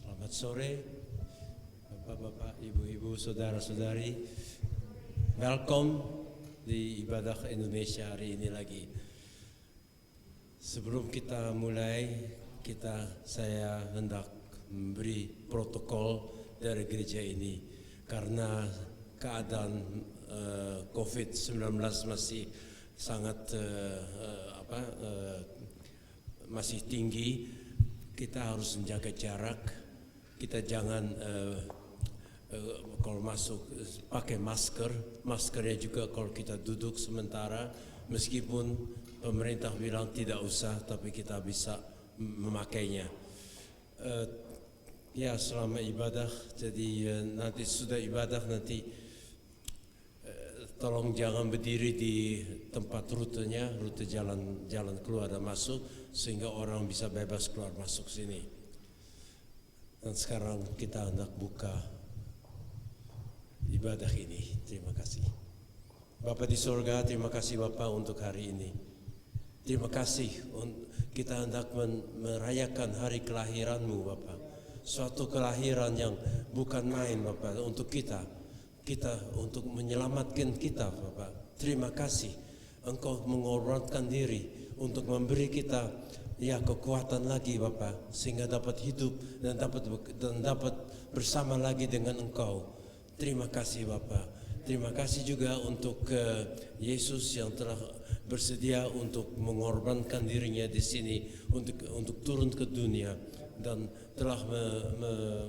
Selamat sore, Bapak-bapak, Ibu-ibu, saudara-saudari. Welcome di ibadah Indonesia hari ini lagi. Sebelum kita mulai, saya hendak memberi protokol dari gereja ini karena keadaan COVID-19 masih sangat masih tinggi. Kita harus menjaga jarak. Kita jangan kalau masuk pakai maskernya juga kalau kita duduk sementara, meskipun pemerintah bilang tidak usah, tapi kita bisa memakainya. Ya, selama ibadah, jadi nanti sudah ibadah nanti tolong jangan berdiri di tempat rutenya, rute jalan keluar dan masuk, sehingga orang bisa bebas keluar masuk sini. Dan sekarang kita hendak buka ibadah ini. Terima kasih. Bapa di sorga, terima kasih Bapa untuk hari ini. Terima kasih kita hendak merayakan hari kelahiran-Mu Bapa. Suatu kelahiran yang bukan main Bapa untuk kita untuk menyelamatkan kita Bapa. Terima kasih Engkau mengorbankan diri untuk memberi kita kekuatan lagi Bapa, sehingga dapat hidup dan dapat bersama lagi dengan Engkau. Terima kasih Bapa. Terima kasih juga untuk Yesus yang telah bersedia untuk mengorbankan dirinya di sini untuk turun ke dunia dan telah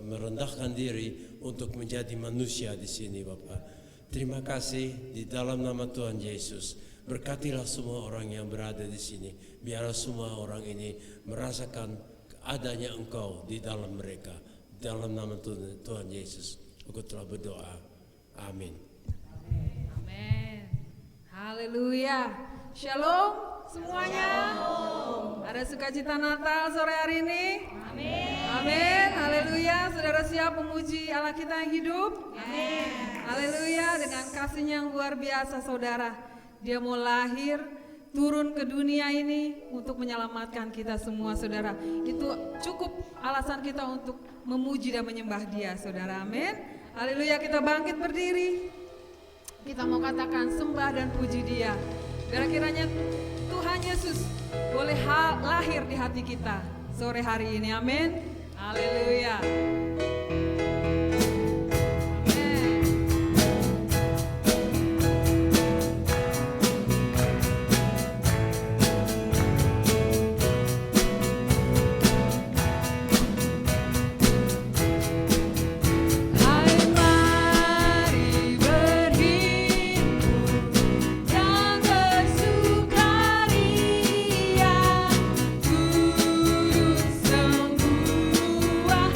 merendahkan diri untuk menjadi manusia di sini Bapa. Terima kasih di dalam nama Tuhan Yesus. Berkatilah semua orang yang berada di sini. Biarlah semua orang ini merasakan adanya Engkau di dalam mereka. Dalam nama Tuhan Yesus, aku telah berdoa. Amin. Amin. Haleluya. Shalom semuanya. Shalom. Ada sukacita Natal sore hari ini? Amin. Amin. Haleluya. Saudara siap memuji Allah kita yang hidup? Amin. Haleluya. Dengan kasih-Nya yang luar biasa saudara. Dia mau lahir, turun ke dunia ini untuk menyelamatkan kita semua saudara. Itu cukup alasan kita untuk memuji dan menyembah Dia saudara. Amin. Haleluya. Kita bangkit berdiri. Kita mau katakan sembah dan puji Dia. Biar kiranya Tuhan Yesus boleh lahir di hati kita sore hari ini. Amin. Haleluya. Sembuah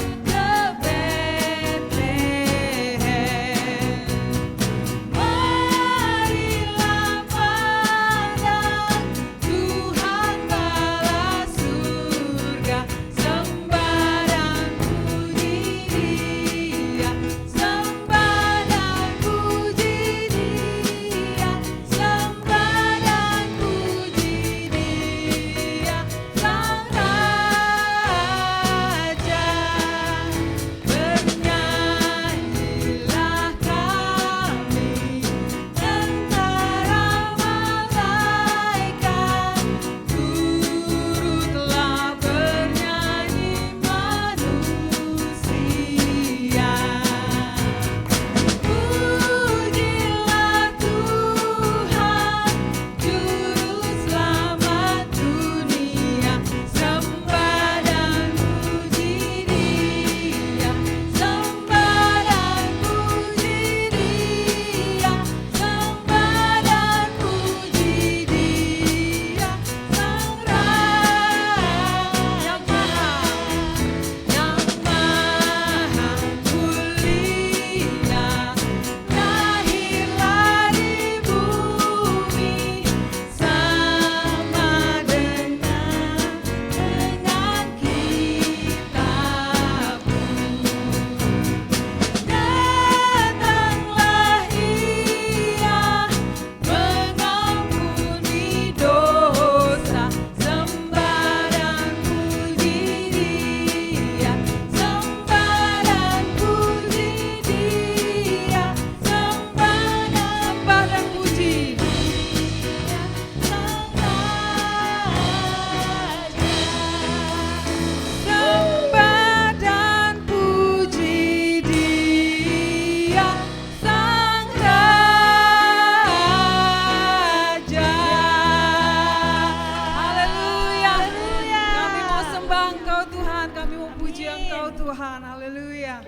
Tuhan, kami mau puji Engkau Tuhan. Haleluya.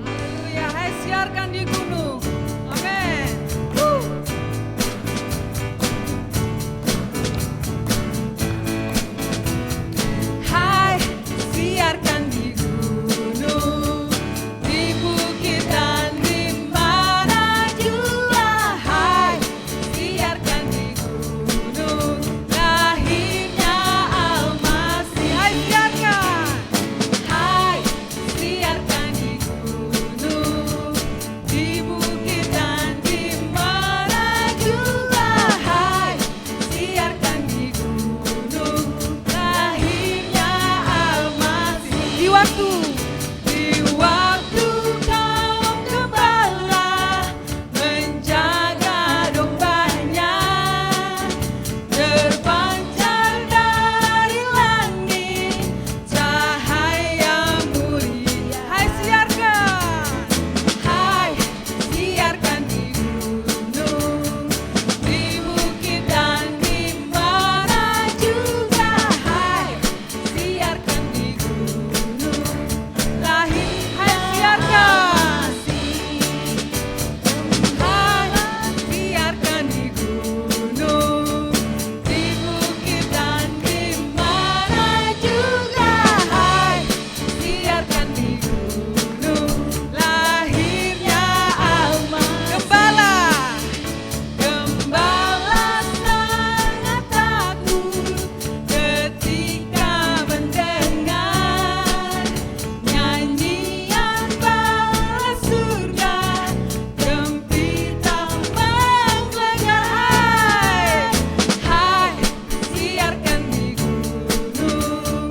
Haleluya. Hai, siarkan di gunung. Amin. Hai, siarkan di gunung, di bukit dan di mana juga. Hai, siarkan di gunung, lahirnya Al-Masih. Hai, siarkan. Hai, siarkan di gunung, di bukit dan di mana juga. Hai, siarkan di gunung, lahirnya Al-Masih. Di waktu kaum gembala menjaga dombanya, terpancar dari langit cahaya mulia. Hai, siarkan. Hai, siarkan di gunung, di bukit dan di mana juga. Hai, siarkan di gunung, lahir. Hai, siarkan. Hai, siarkan di gunung, di bukit dan di mana juga. Hai, siarkan di gunung, lahirnya Al-Masih. Gembala sangat takut ketika mendengar nyanyian bala surga, gempita menggelegar. Hai, siarkan di gunung,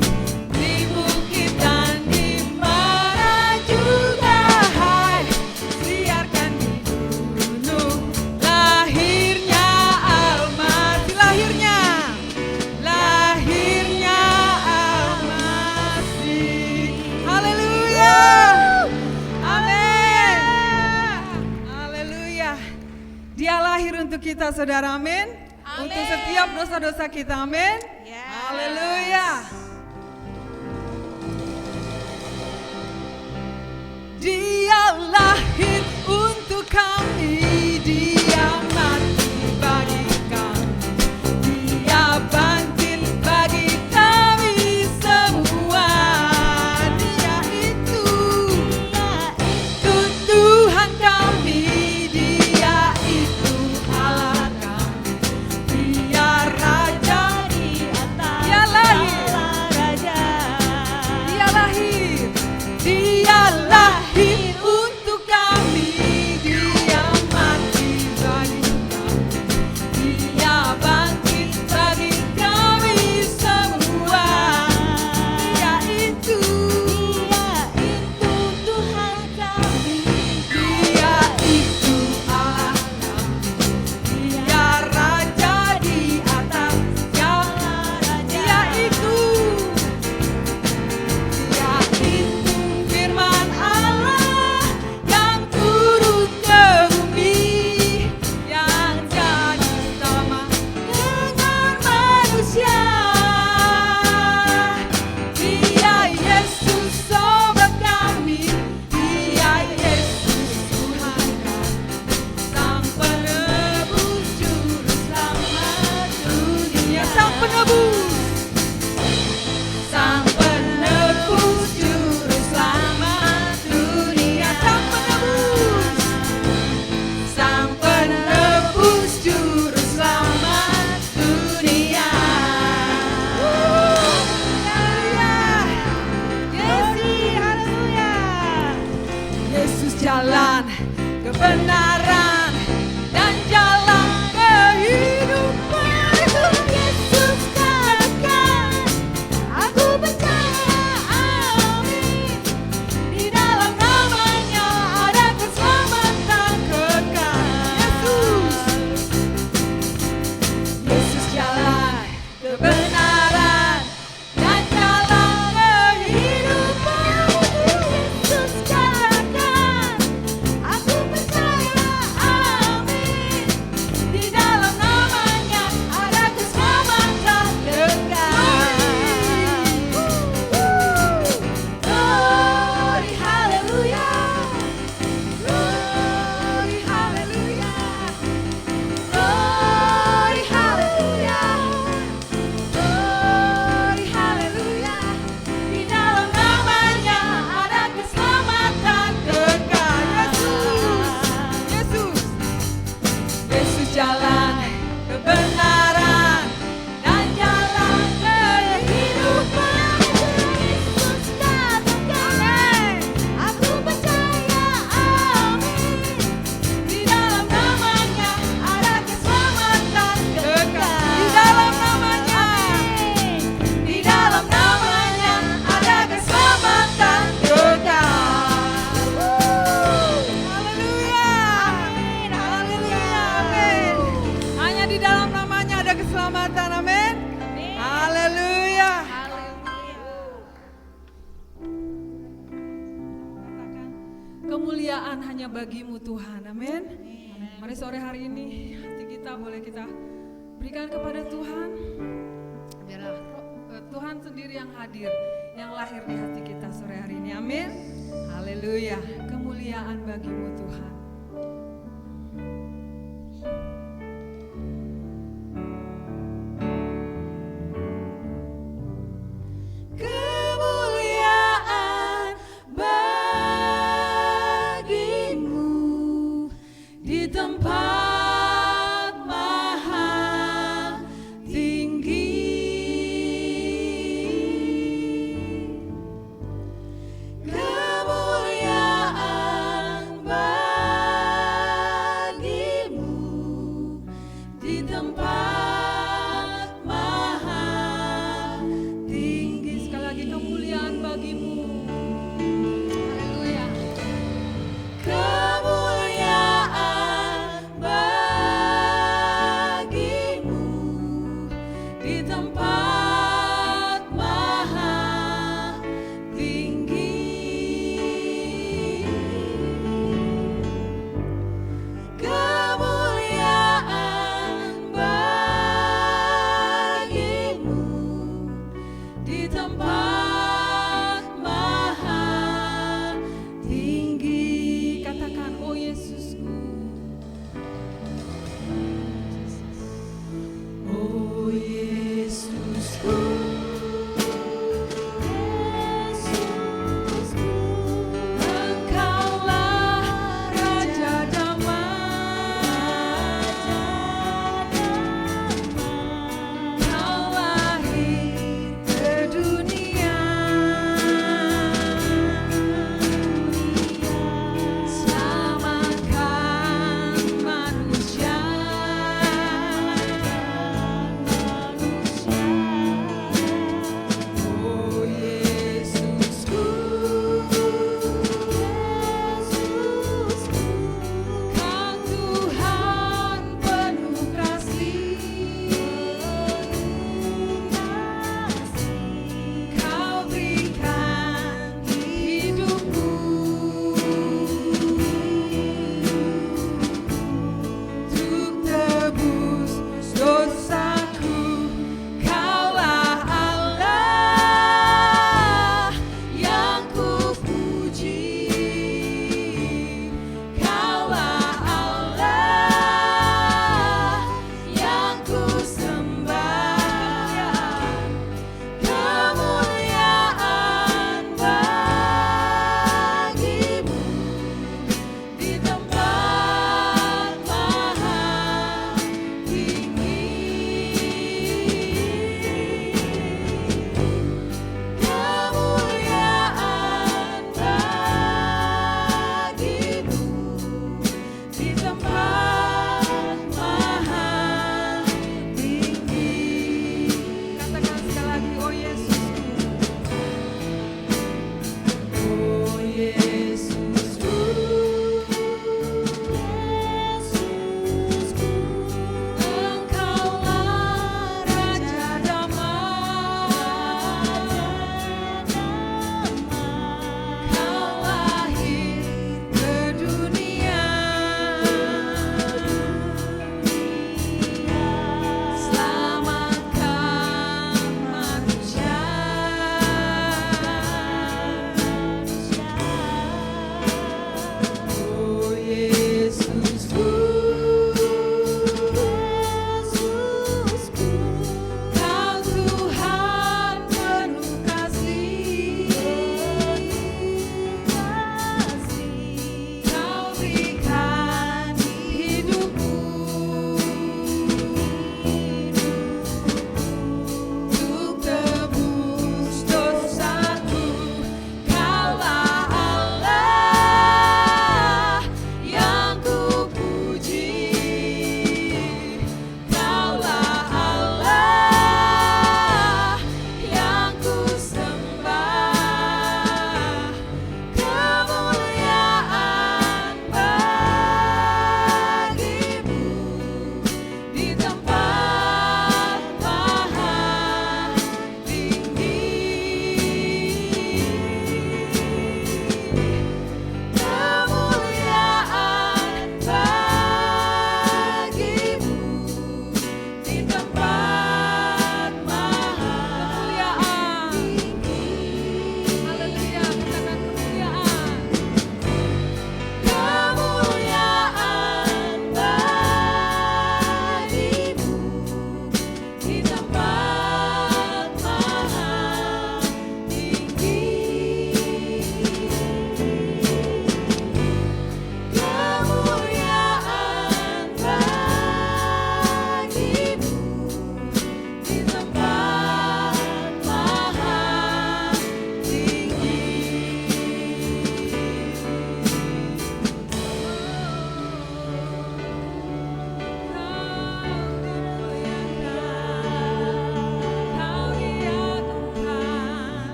di bukit dan di mana juga. Hai, siarkan di gunung, lahirnya Al-Masih. Lahirnya Al-Masih. Haleluya. Amin. Haleluya. Dia lahir untuk kita, saudara. Amin. Untuk setiap dosa-dosa kita. Amin. Haleluya. Dia lahir untuk kami, dia mati bagi kami, dia bangkit bagi kami semua. Dia itu Tuhan kami, dia itu Allah kami, dia Raja di atas. Dia lahir. Dia lahir. Dia lahir untuk kami, dia mati bagi kami, dia bangkit bagi kami semua. Dia itu Tuhan kami, dia itu Allah kami, dia Raja di atas segala raja. Dia itu firman Allah yang turun ke bumi, yang jadi sama dengan manusia. Dia Yesus sobat kami, dia Yesus Tuhan kami, sang penebus juru selamat dunia. Sang penebus juru selamat dunia. Sang penebus juru selamat dunia. Haleluya. Yesus jalan kebenaran dan jalan kehidupan. Yesus katakan, aku percaya, amin. Di dalam namanya ada keselamatan kekal. Yesus jalan kebenaran dan jalan kehidupan. Yesus katakan, aku percaya, kemuliaan hanya bagimu Tuhan. Amin. Mari sore hari ini hati kita boleh kita berikan kepada Tuhan. Biarlah Tuhan sendiri yang hadir, yang lahir di hati kita sore hari ini. Amin. Haleluya. Kemuliaan bagimu Tuhan. Kemuliaan bagimu di tempat maha tinggi. Kemuliaan bagimu di tempat maha tinggi. Sekali lagi kemuliaan bagimu. Haleluya. Kemuliaan bagimu di tempat maha tinggi. Kemuliaan bagimu di tempat maha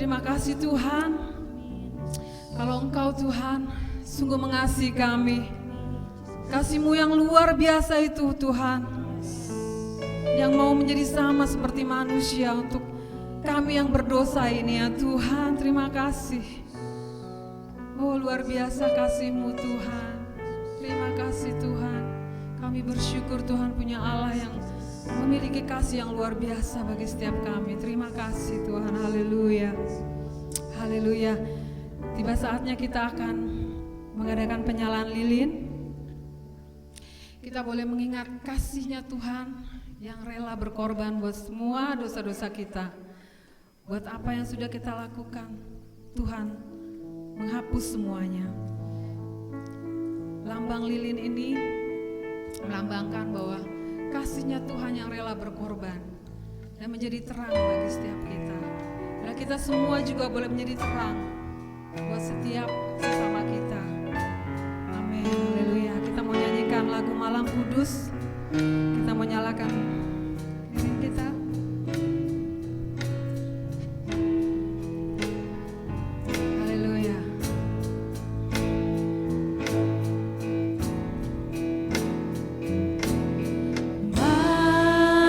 terima kasih Tuhan. Kalau Engkau Tuhan sungguh mengasihi kami. Kasih-Mu yang luar biasa itu Tuhan, yang mau menjadi sama seperti manusia untuk kami yang berdosa ini ya Tuhan. Terima kasih. Oh luar biasa kasih-Mu Tuhan. Terima kasih Tuhan. Kami bersyukur Tuhan punya Allah yang memiliki kasih yang luar biasa bagi setiap kami. Terima kasih Tuhan. Haleluya. Haleluya. Tiba saatnya kita akan mengadakan penyalaan lilin. Kita boleh mengingat kasih-Nya Tuhan yang rela berkorban buat semua dosa-dosa kita. Buat apa yang sudah kita lakukan, Tuhan menghapus semuanya. Lambang lilin ini melambangkan bahwa kasih-Nya Tuhan yang rela berkorban dan menjadi terang bagi setiap kita. Dan kita semua juga boleh menjadi terang buat setiap sesama kita. Amin. Haleluya. Kita mau nyanyikan lagu Malam Kudus. Kita mau nyalakan lilin kita. Haleluya.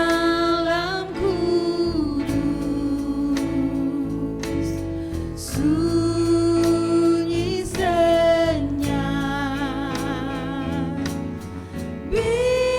Malam kudus, sunyi senyap, bintang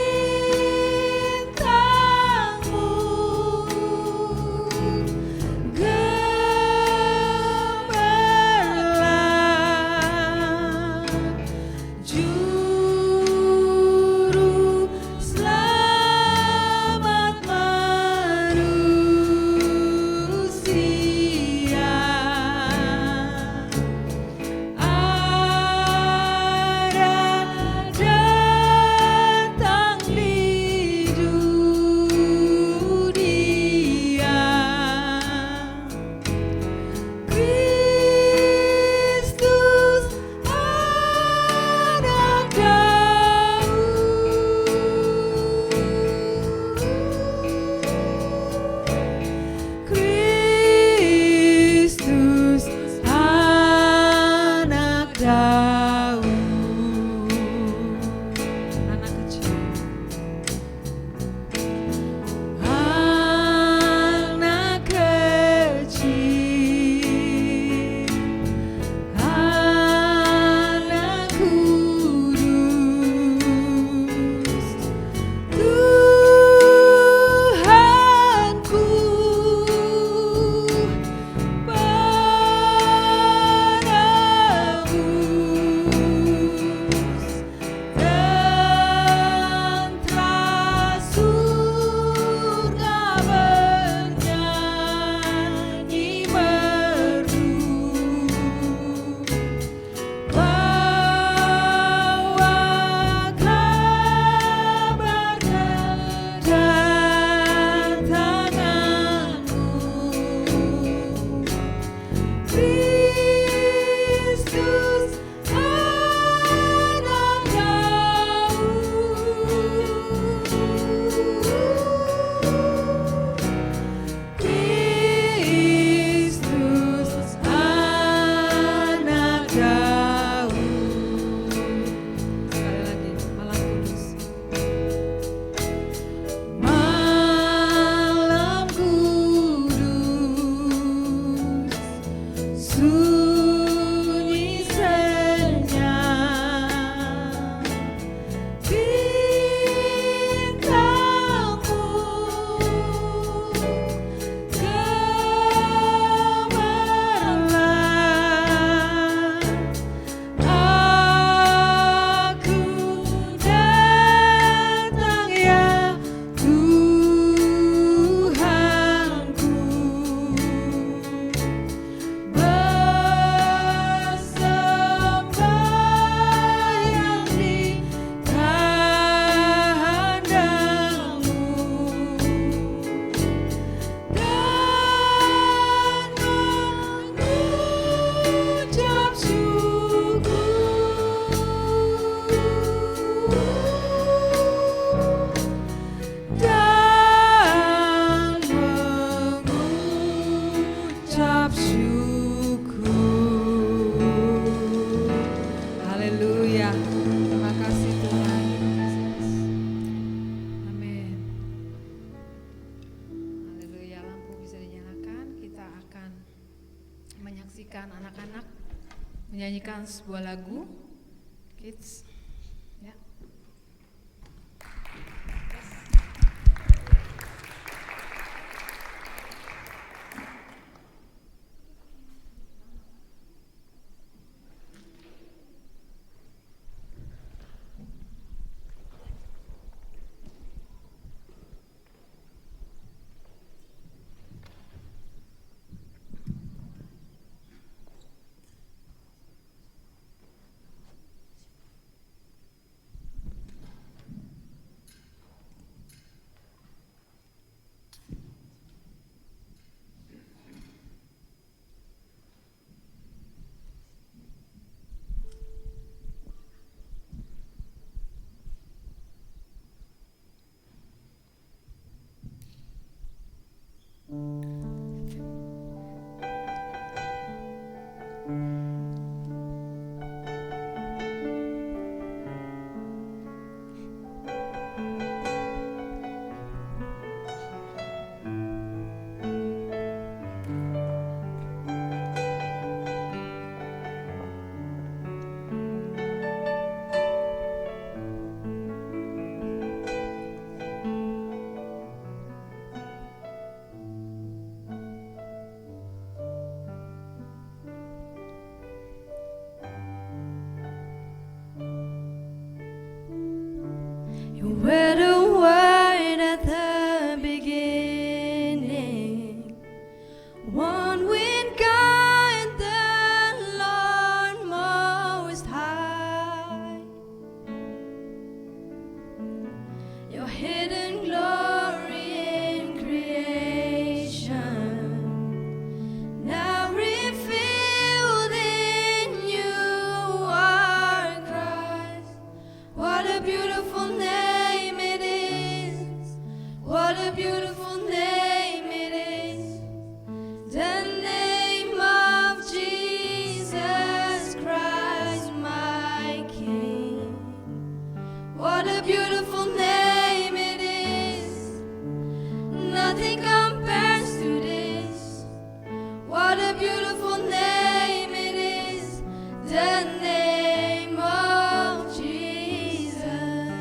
menyaksikan anak-anak menyanyikan sebuah lagu kids. Ya. You were the word at the beginning, one with God, the Lord Most High. Your hidden glory in creation, now revealed in you are Christ. What a beautiful name it is. What a beautiful name it is. The name of Jesus Christ, my King. What a beautiful name it is. Nothing compares to this. What a beautiful name it is. The name of Jesus.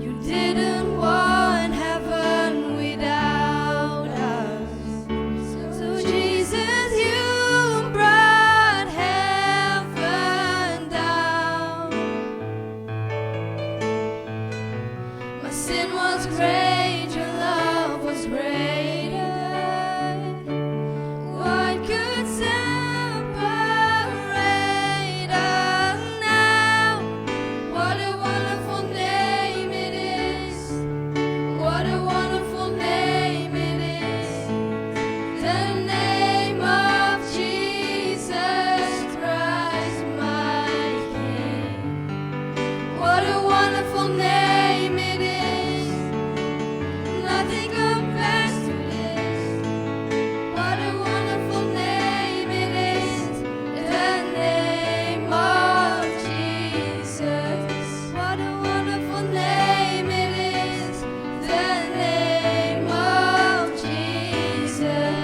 You didn't want heaven without us. So Jesus, you brought heaven down. My sin was great, your love was greater. What could separate us now? What a wonderful name it is. What a wonderful name it is. The name of Jesus Christ, my King. What a wonderful name it is. Nothing compares to this. What a wonderful name it is. The name of Jesus. What a wonderful name it is. The name of Jesus.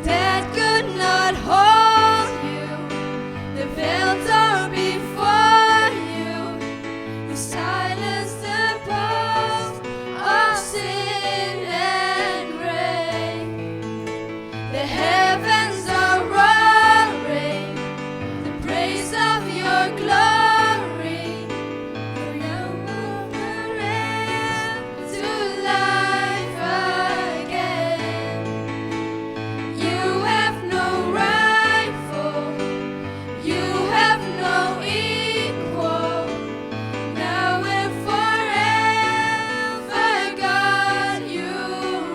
That could not hold you. The veil tore before you. You silenced the boast of sin and grave. The heavens are roaring the praise of your glory. You're now to life again. You have no rival. You have no equal. Now and forever, God, you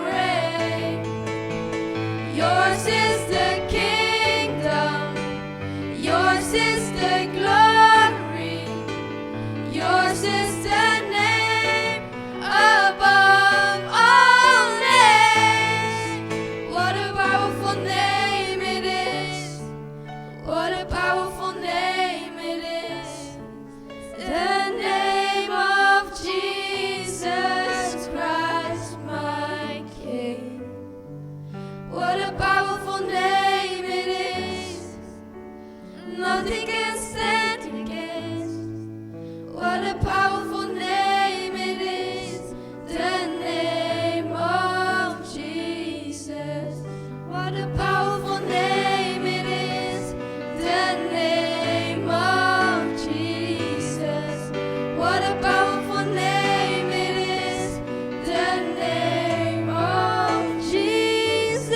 reign. Yours is the kingdom. Yours is the glory. Yours is the name above all names. What a powerful name it is. What a powerful name it is. The Nothing can stand against. What a powerful name it is, the name of Jesus. What a powerful name it is, the name of Jesus. What a powerful name it is, the name of Jesus.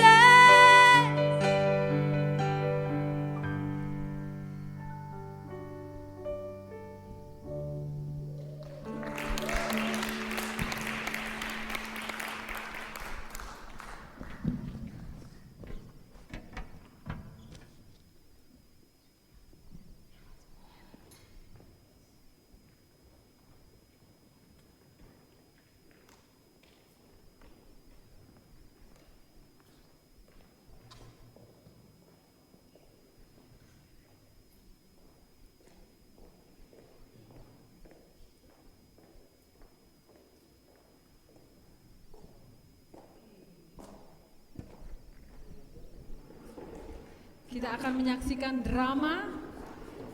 Kita akan menyaksikan drama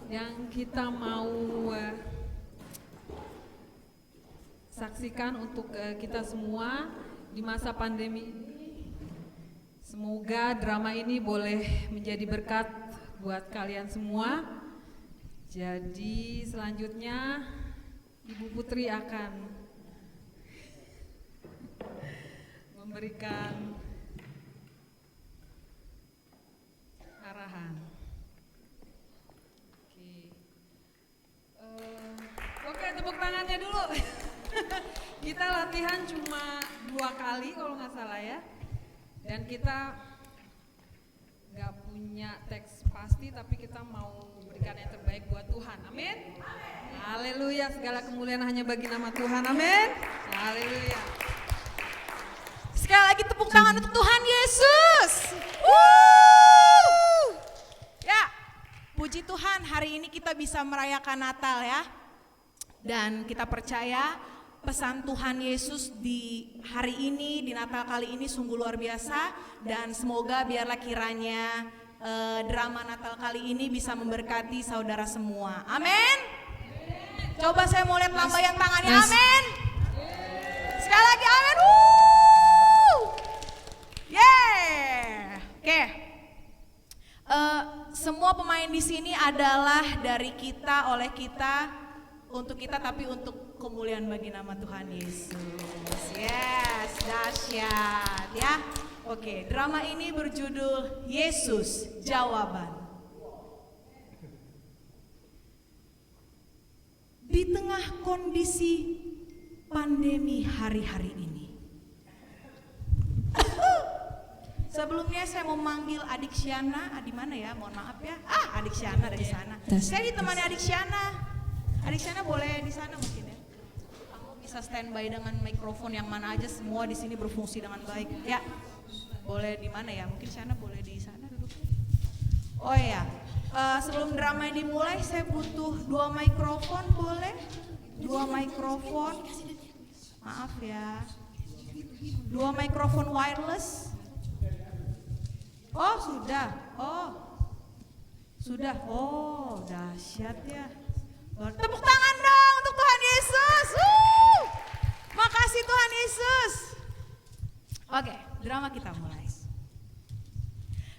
yang kita mau saksikan untuk kita semua di masa pandemi ini. Semoga drama ini boleh menjadi berkat buat kalian semua. Jadi selanjutnya Ibu Putri akan memberikan arahan. Oke, tepuk tangannya dulu. Kita latihan cuma 2 kali kalau nggak salah ya. Dan kita nggak punya teks pasti, tapi kita mau berikan yang terbaik buat Tuhan. Amin. Haleluya, segala kemuliaan hanya bagi nama Tuhan. Amin. Haleluya. Sekali lagi tepuk tangan untuk Tuhan Yesus. Ya, puji Tuhan hari ini kita bisa merayakan Natal ya. Dan kita percaya pesan Tuhan Yesus di hari ini, di Natal kali ini sungguh luar biasa. Dan semoga biarlah kiranya drama Natal kali ini bisa memberkati saudara semua. Amin. Coba saya mau lihat lambaian tangannya. Amin. Sekali lagi amin. Yeah. Oke. Semua pemain di sini adalah dari kita, oleh kita, untuk kita, tapi untuk kemuliaan bagi nama Tuhan Yesus. Yes, dahsyat ya. Oke, drama ini berjudul Yesus Jawaban. Di tengah kondisi pandemi hari-hari ini, sebelumnya saya mau manggil adik Syana, di mana ya? Mohon maaf ya. Adik Syana dari sana. Saya ditemani adik Syana. Adik Syana boleh di sana mungkin ya. Kamu bisa standby dengan mikrofon yang mana aja, semua di sini berfungsi dengan baik. Ya. Boleh di mana ya? Mungkin Syana boleh di sana duduk. Oh ya. Sebelum drama dimulai saya butuh 2 mikrofon, boleh? 2 mikrofon. Maaf ya. 2 mikrofon wireless. Oh sudah, sudah, dahsyat ya. Tepuk tangan dong untuk Tuhan Yesus. Makasih Tuhan Yesus. Oke, drama kita mulai.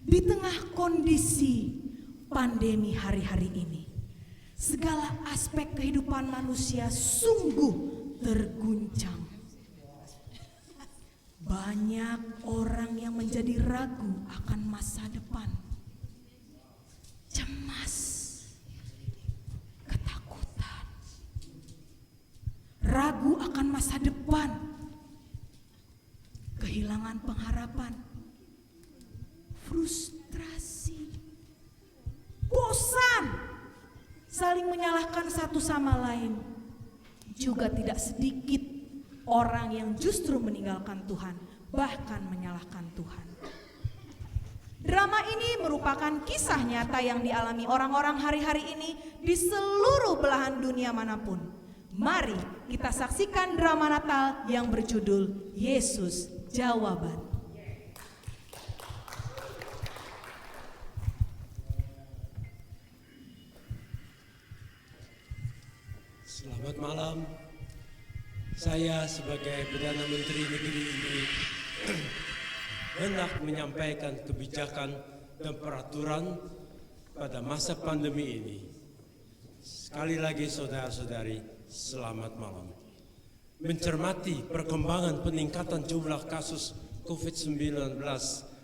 Di tengah kondisi pandemi hari-hari ini, segala aspek kehidupan manusia sungguh terguncang. Banyak orang yang menjadi ragu akan masa depan, cemas, ketakutan, ragu akan masa depan, kehilangan pengharapan, frustrasi, bosan, saling menyalahkan satu sama lain. Juga tidak sedikit orang yang justru meninggalkan Tuhan, bahkan menyalahkan Tuhan. Drama ini merupakan kisah nyata yang dialami orang-orang hari-hari ini di seluruh belahan dunia manapun. Mari kita saksikan drama Natal yang berjudul Yesus Jawaban. Selamat malam. Saya sebagai Perdana Menteri negeri ini hendak menyampaikan kebijakan dan peraturan pada masa pandemi ini. Sekali lagi saudara-saudari, selamat malam. Mencermati perkembangan peningkatan jumlah kasus COVID-19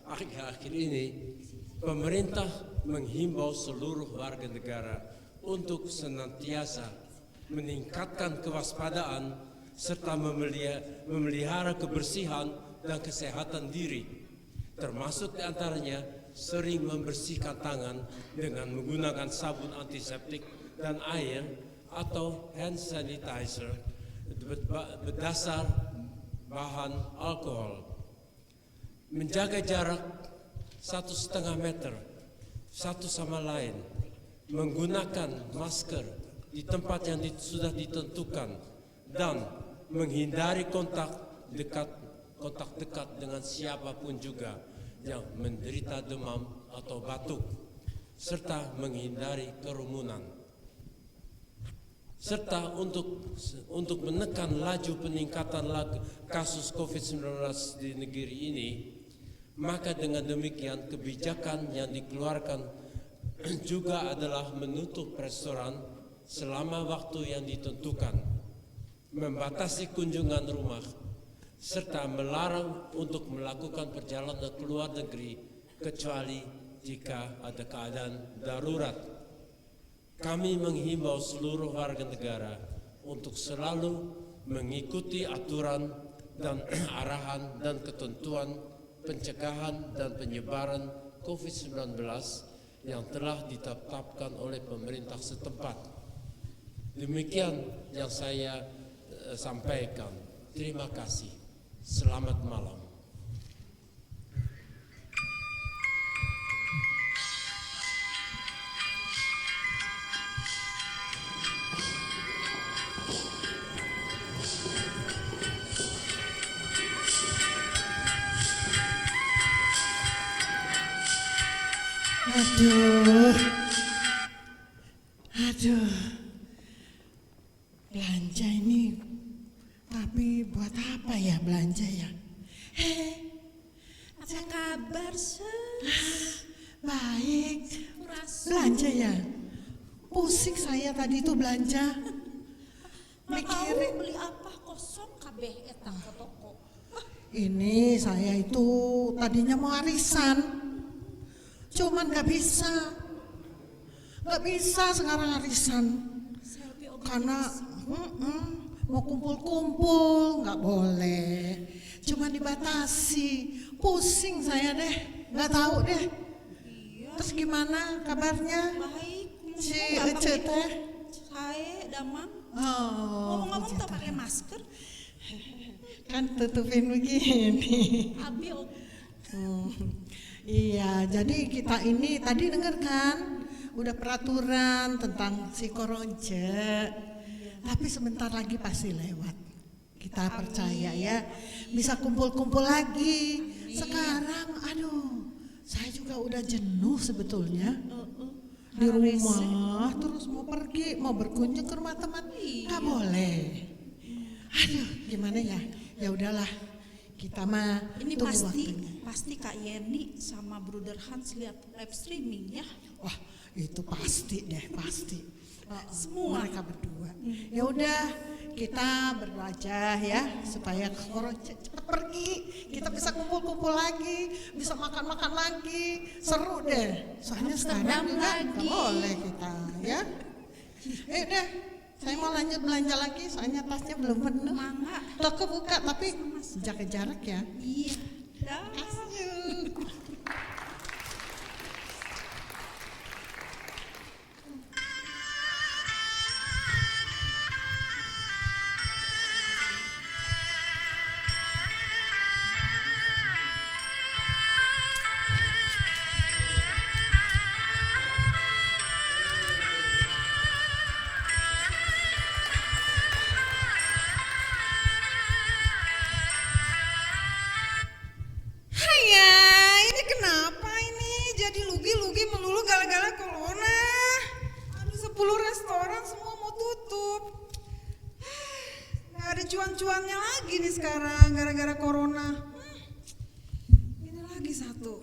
akhir-akhir ini, pemerintah menghimbau seluruh warga negara untuk senantiasa meningkatkan kewaspadaan serta memelihara kebersihan dan kesehatan diri, termasuk diantaranya sering membersihkan tangan dengan menggunakan sabun antiseptik dan air atau hand sanitizer berdasar bahan alkohol, menjaga jarak 1,5 meter satu sama lain, menggunakan masker di tempat yang sudah ditentukan, dan menghindari kontak dekat dengan siapapun juga yang menderita demam atau batuk, serta menghindari kerumunan. Serta untuk menekan laju peningkatan kasus COVID-19 di negeri ini, maka dengan demikian kebijakan yang dikeluarkan juga adalah menutup restoran selama waktu yang ditentukan, membatasi kunjungan rumah, serta melarang untuk melakukan perjalanan ke luar negeri kecuali jika ada keadaan darurat. Kami menghimbau seluruh warga negara untuk selalu mengikuti aturan dan arahan dan ketentuan pencegahan dan penyebaran COVID-19 yang telah ditetapkan oleh pemerintah setempat. Demikian yang saya sampaikan. Terima kasih. Selamat malam. Aduh, belanja ini, tapi buat apa ya belanja ya? Apa kabar, Sus? Baik, belanja ya? Pusing saya tadi tuh belanja. Mikirin beli apa, kosong kabeh eta ke toko. ini saya itu tadinya mau arisan, cuman nggak bisa sekarang arisan karena mau kumpul-kumpul nggak boleh, cuma dibatasi. Pusing saya deh, nggak tahu deh. Terus gimana kabarnya? Baik, Si Ece teh? saya damang. Ngomong-ngomong tak pakai masker. Kan tutupin begini. Abi Iya, jadi kita ini tadi dengar kan udah peraturan tentang si Koronce, tapi sebentar lagi pasti lewat. Kita percaya ya, bisa kumpul-kumpul lagi. Sekarang, aduh, saya juga udah jenuh sebetulnya. Di rumah terus mau pergi, mau berkunjung ke rumah teman, nggak boleh. Aduh, gimana ya? Ya udahlah, kita mah ini tunggu waktunya. pasti Kak Yeni sama Brother Hans lihat live streaming ya. Wah, itu pasti deh, pasti. Semua. Mereka berdua. Ya udah, kita berdoa aja ya supaya corona cepat pergi. Kita bisa kumpul-kumpul lagi, bisa makan-makan lagi. Seru deh. Soalnya sekarang juga nggak boleh kita ya. Deh, saya mau lanjut belanja lagi soalnya tasnya belum penuh. Mangga. Toko buka tapi jaga jarak ya. Iya. Dah. Asyik. ada cuan-cuannya lagi nih sekarang gara-gara corona. Ini lagi satu.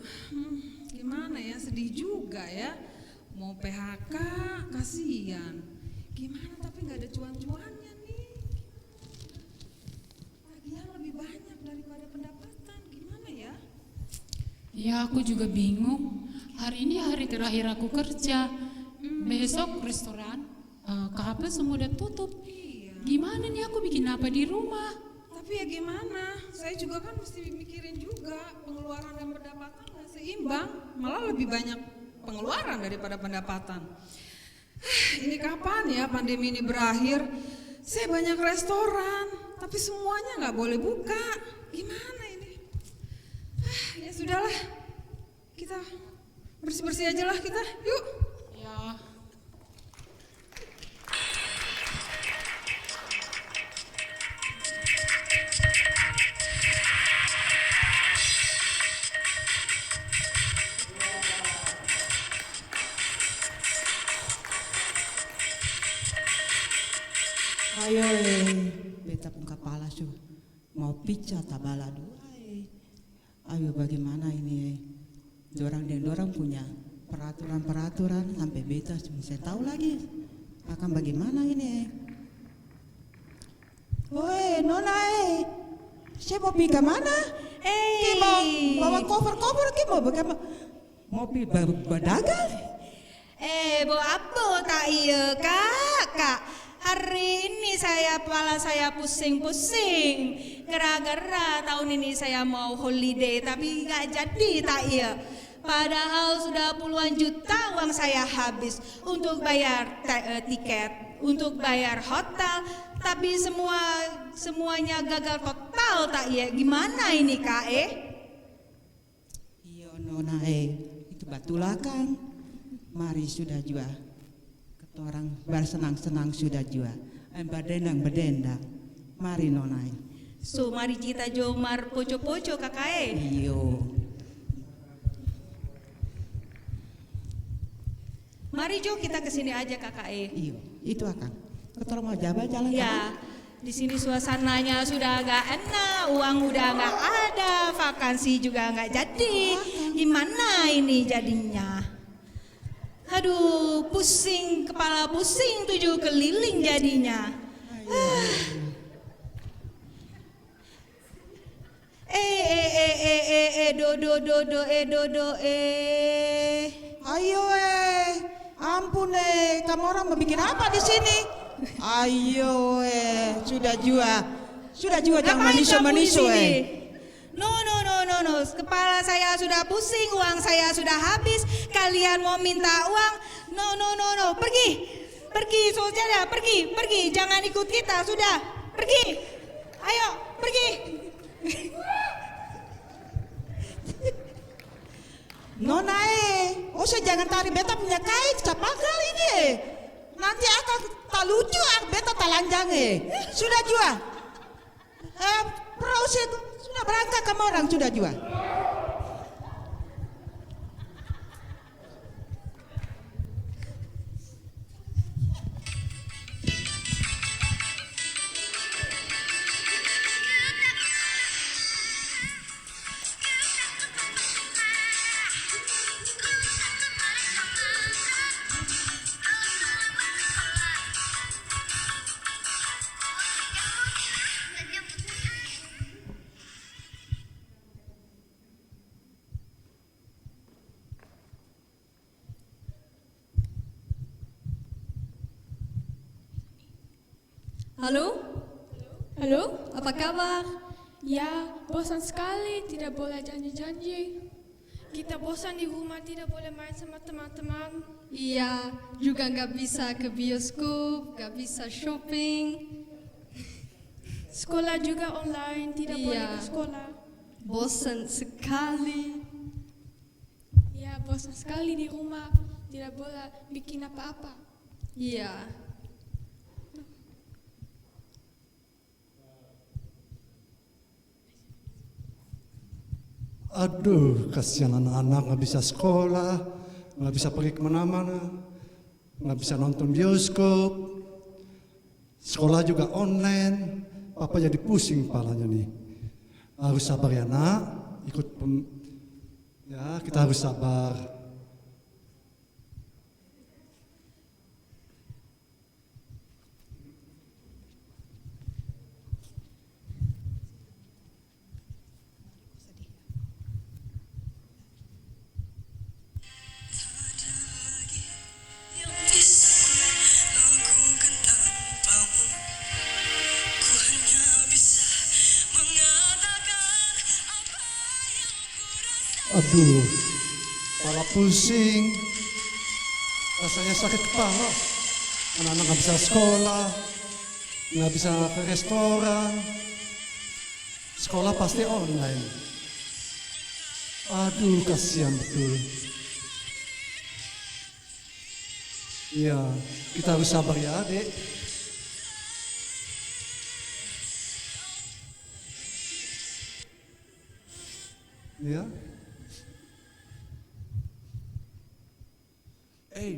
Gimana ya, sedih juga ya. Mau PHK, kasihan. Gimana tapi nggak ada cuan-cuannya nih. Tagihan lebih banyak daripada pendapatan. Gimana ya? Ya aku juga bingung. Hari ini hari terakhir aku kerja. Besok restoran, kafe semua udah tutup. Gimana nih aku bikin apa di rumah? Tapi ya gimana? Saya juga kan mesti mikirin juga pengeluaran dan pendapatan nggak seimbang. Malah lebih banyak pengeluaran daripada pendapatan. Ini kapan ya pandemi ini berakhir? Saya banyak restoran, tapi semuanya nggak boleh buka. Gimana ini? Ya sudahlah, kita bersih-bersih aja lah kita. Yuk. Ya. Ayo, beta pun kepala su mau pizza tabala dua. Ayo bagaimana ini? Dorang punya peraturan sampai beta saya tahu lagi akan bagaimana ini. Woi, Nona, saya mau pergi ke mana? Bawa cover mau bagaimana? Mau pergi berdagang? Bawa apa tak iya kak? Hari ini kepala saya pusing-pusing gara-gara tahun ini saya mau holiday tapi gak jadi tak iya. Padahal sudah puluhan juta uang saya habis untuk bayar tiket, untuk bayar hotel, tapi semuanya gagal total tak iya. Gimana ini kak? Iya Nona, itu betul kan. Mari sudah juga. Orang bersenang-senang sudah jua, berdendang. Mari Nonai. So mari kita jomar poco-poco kakak. Iyo. Mari Jo kita kesini aja kakak. Iyo, itu akan. Ketor mau jalan-jalan. Ya, di sini suasananya sudah agak enak, uang udah nggak ada, vakansi juga nggak jadi. Gimana ini jadinya? Aduh, pusing, kepala pusing 7 keliling jadinya. Dodo. Ayo ampun kamu orang mau bikin apa di sini? Ayo sudah jua jangan manisu. No, kepala saya sudah pusing, uang saya sudah habis. Kalian mau minta uang? No, pergi, saudara, pergi, jangan ikut kita, sudah, pergi, ayo, pergi. Nona usah jangan tarik beta punya kait capagal ini. Nanti akan tak lucu beta talanjang Sudah jua. Proses sudah berangkat kamu orang sudah jua. Halo, apa kabar? Ya, bosan sekali, tidak boleh janji-janji. Kita bosan di rumah, tidak boleh main sama teman-teman. Iya, juga nggak bisa ke bioskop, nggak bisa shopping. Sekolah juga online, tidak boleh ke sekolah. Bosan sekali. Ya, bosan sekali di rumah, tidak boleh bikin apa-apa. Iya. Aduh, kasihan anak-anak nggak bisa sekolah, nggak bisa pergi kemana-mana, nggak bisa nonton bioskop, sekolah juga online, Papa jadi pusing kepalanya nih. Harus sabar ya nak, ya kita harus sabar. Aduh, kepala pusing, rasanya sakit kepala. Anak-anak nggak bisa sekolah, nggak bisa ke restoran, sekolah pasti online. Aduh, kasihan betul. Iya, kita harus sabar ya, Dek. Iya.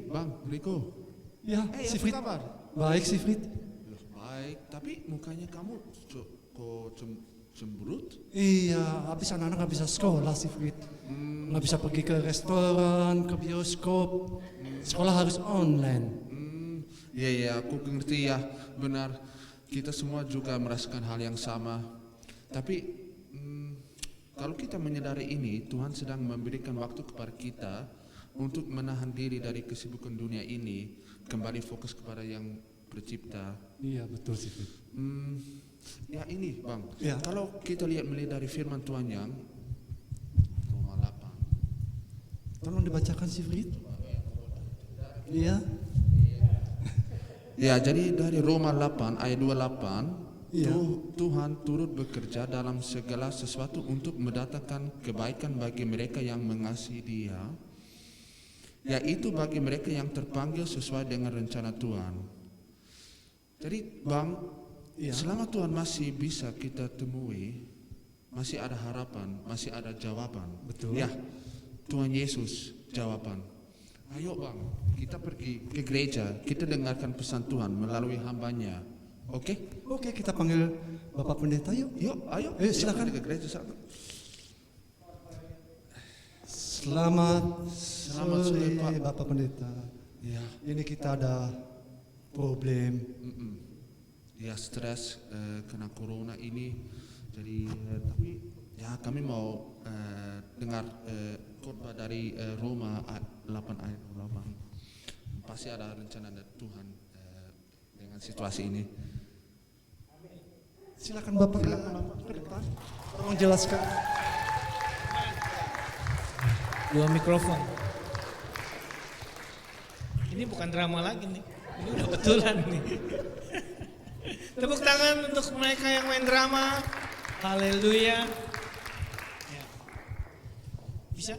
Bang Riko. Ya, Apa Sifrit. kabar? Baik, Sifrit. Baik, tapi mukanya kamu kok cemberut? Iya, habis anak-anak nggak bisa sekolah, Sifrit. Nggak bisa pergi ke restoran, ke bioskop. Sekolah harus online. Iya, aku ngerti ya, benar. Kita semua juga merasakan hal yang sama. Tapi kalau kita menyadari ini, Tuhan sedang memberikan waktu kepada kita untuk menahan diri dari kesibukan dunia ini, kembali fokus kepada yang bercipta. Iya, betul sih. Ya ini Bang, Ya. kalau kita melihat dari firman Tuhan yang Roma 8. Tolong dibacakan sih, Frit. Iya. Ya, jadi dari Roma 8 ayat 28, Iya. Tuhan turut bekerja dalam segala sesuatu untuk mendatangkan kebaikan bagi mereka yang mengasihi Dia, yaitu bagi mereka yang terpanggil sesuai dengan rencana Tuhan. Jadi Bang, selama Tuhan masih bisa kita temui, masih ada harapan, masih ada jawaban. Betul. Ya, Tuhan Yesus jawaban. Ayo Bang, kita pergi ke gereja, kita dengarkan pesan Tuhan melalui hambanya. Oke? Oke, kita panggil Bapak Pendeta yuk. Yuk, ayo. Silakan. Ke gereja sana. Selamat sore, Pak. Bapak Pendeta. Ya. Ini kita ada problem. Ya, stres kena corona ini. Jadi tapi ya kami mau dengar khotbah dari Roma 8 ayat 8. Pasti ada rencana dari Tuhan dengan situasi ini. Silakan Bapak ke depan. Tolong jelaskan. Dua mikrofon. Ini bukan drama lagi nih. Ini udah betulan nih. Tepuk tangan untuk mereka yang main drama. Haleluya. Ya. Bisa?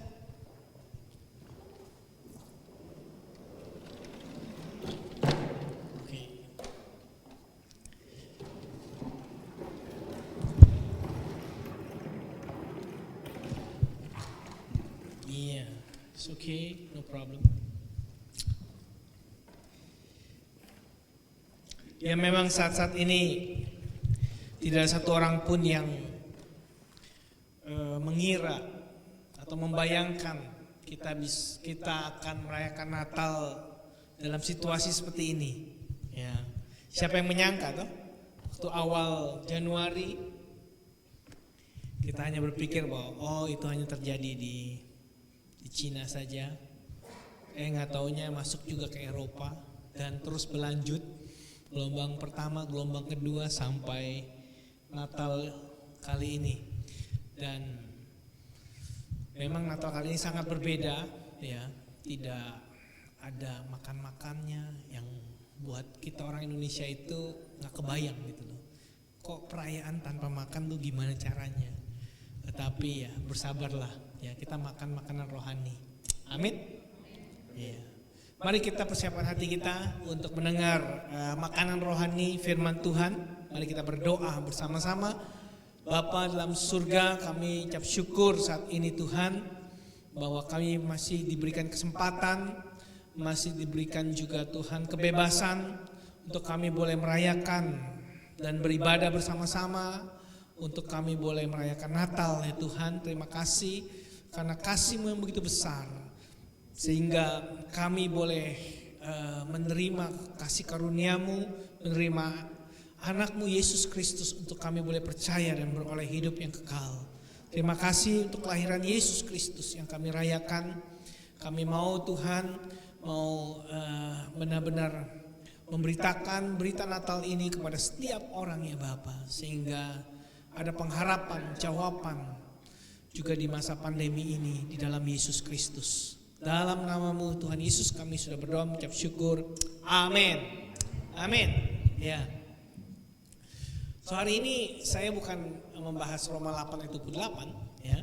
Oke. Iya, it's okay, no problem. Ya memang saat-saat ini tidak ada satu orang pun yang mengira atau membayangkan kita akan merayakan Natal dalam situasi seperti ini. Ya, siapa yang menyangka toh? Waktu awal Januari kita hanya berpikir bahwa itu hanya terjadi di Cina saja. Nggak taunya masuk juga ke Eropa dan terus berlanjut. Gelombang pertama, gelombang kedua sampai Natal kali ini. Dan memang Natal kali ini sangat berbeda, ya. Tidak ada makan-makannya yang buat kita orang Indonesia itu nggak kebayang gitu loh. Kok perayaan tanpa makan tuh gimana caranya? Tetapi ya bersabarlah, ya kita makan makanan rohani. Amin. Iya. Mari kita persiapkan hati kita untuk mendengar makanan rohani firman Tuhan. Mari kita berdoa bersama-sama. Bapa dalam surga, kami ucap syukur saat ini Tuhan, bahwa kami masih diberikan kesempatan, masih diberikan juga Tuhan kebebasan untuk kami boleh merayakan dan beribadah bersama-sama, untuk kami boleh merayakan Natal ya Tuhan. Terima kasih karena kasih-Mu yang begitu besar, sehingga kami boleh menerima kasih karunia-Mu, menerima anak-Mu Yesus Kristus untuk kami boleh percaya dan beroleh hidup yang kekal. Terima kasih untuk kelahiran Yesus Kristus yang kami rayakan. Kami mau Tuhan, mau benar-benar memberitakan berita Natal ini kepada setiap orang ya Bapa, sehingga ada pengharapan, jawaban juga di masa pandemi ini di dalam Yesus Kristus. Dalam nama-Mu Tuhan Yesus kami sudah berdoa mengucap syukur. Amin. Amin. Ya. So hari ini saya bukan membahas Roma 8 ayat 28 ya.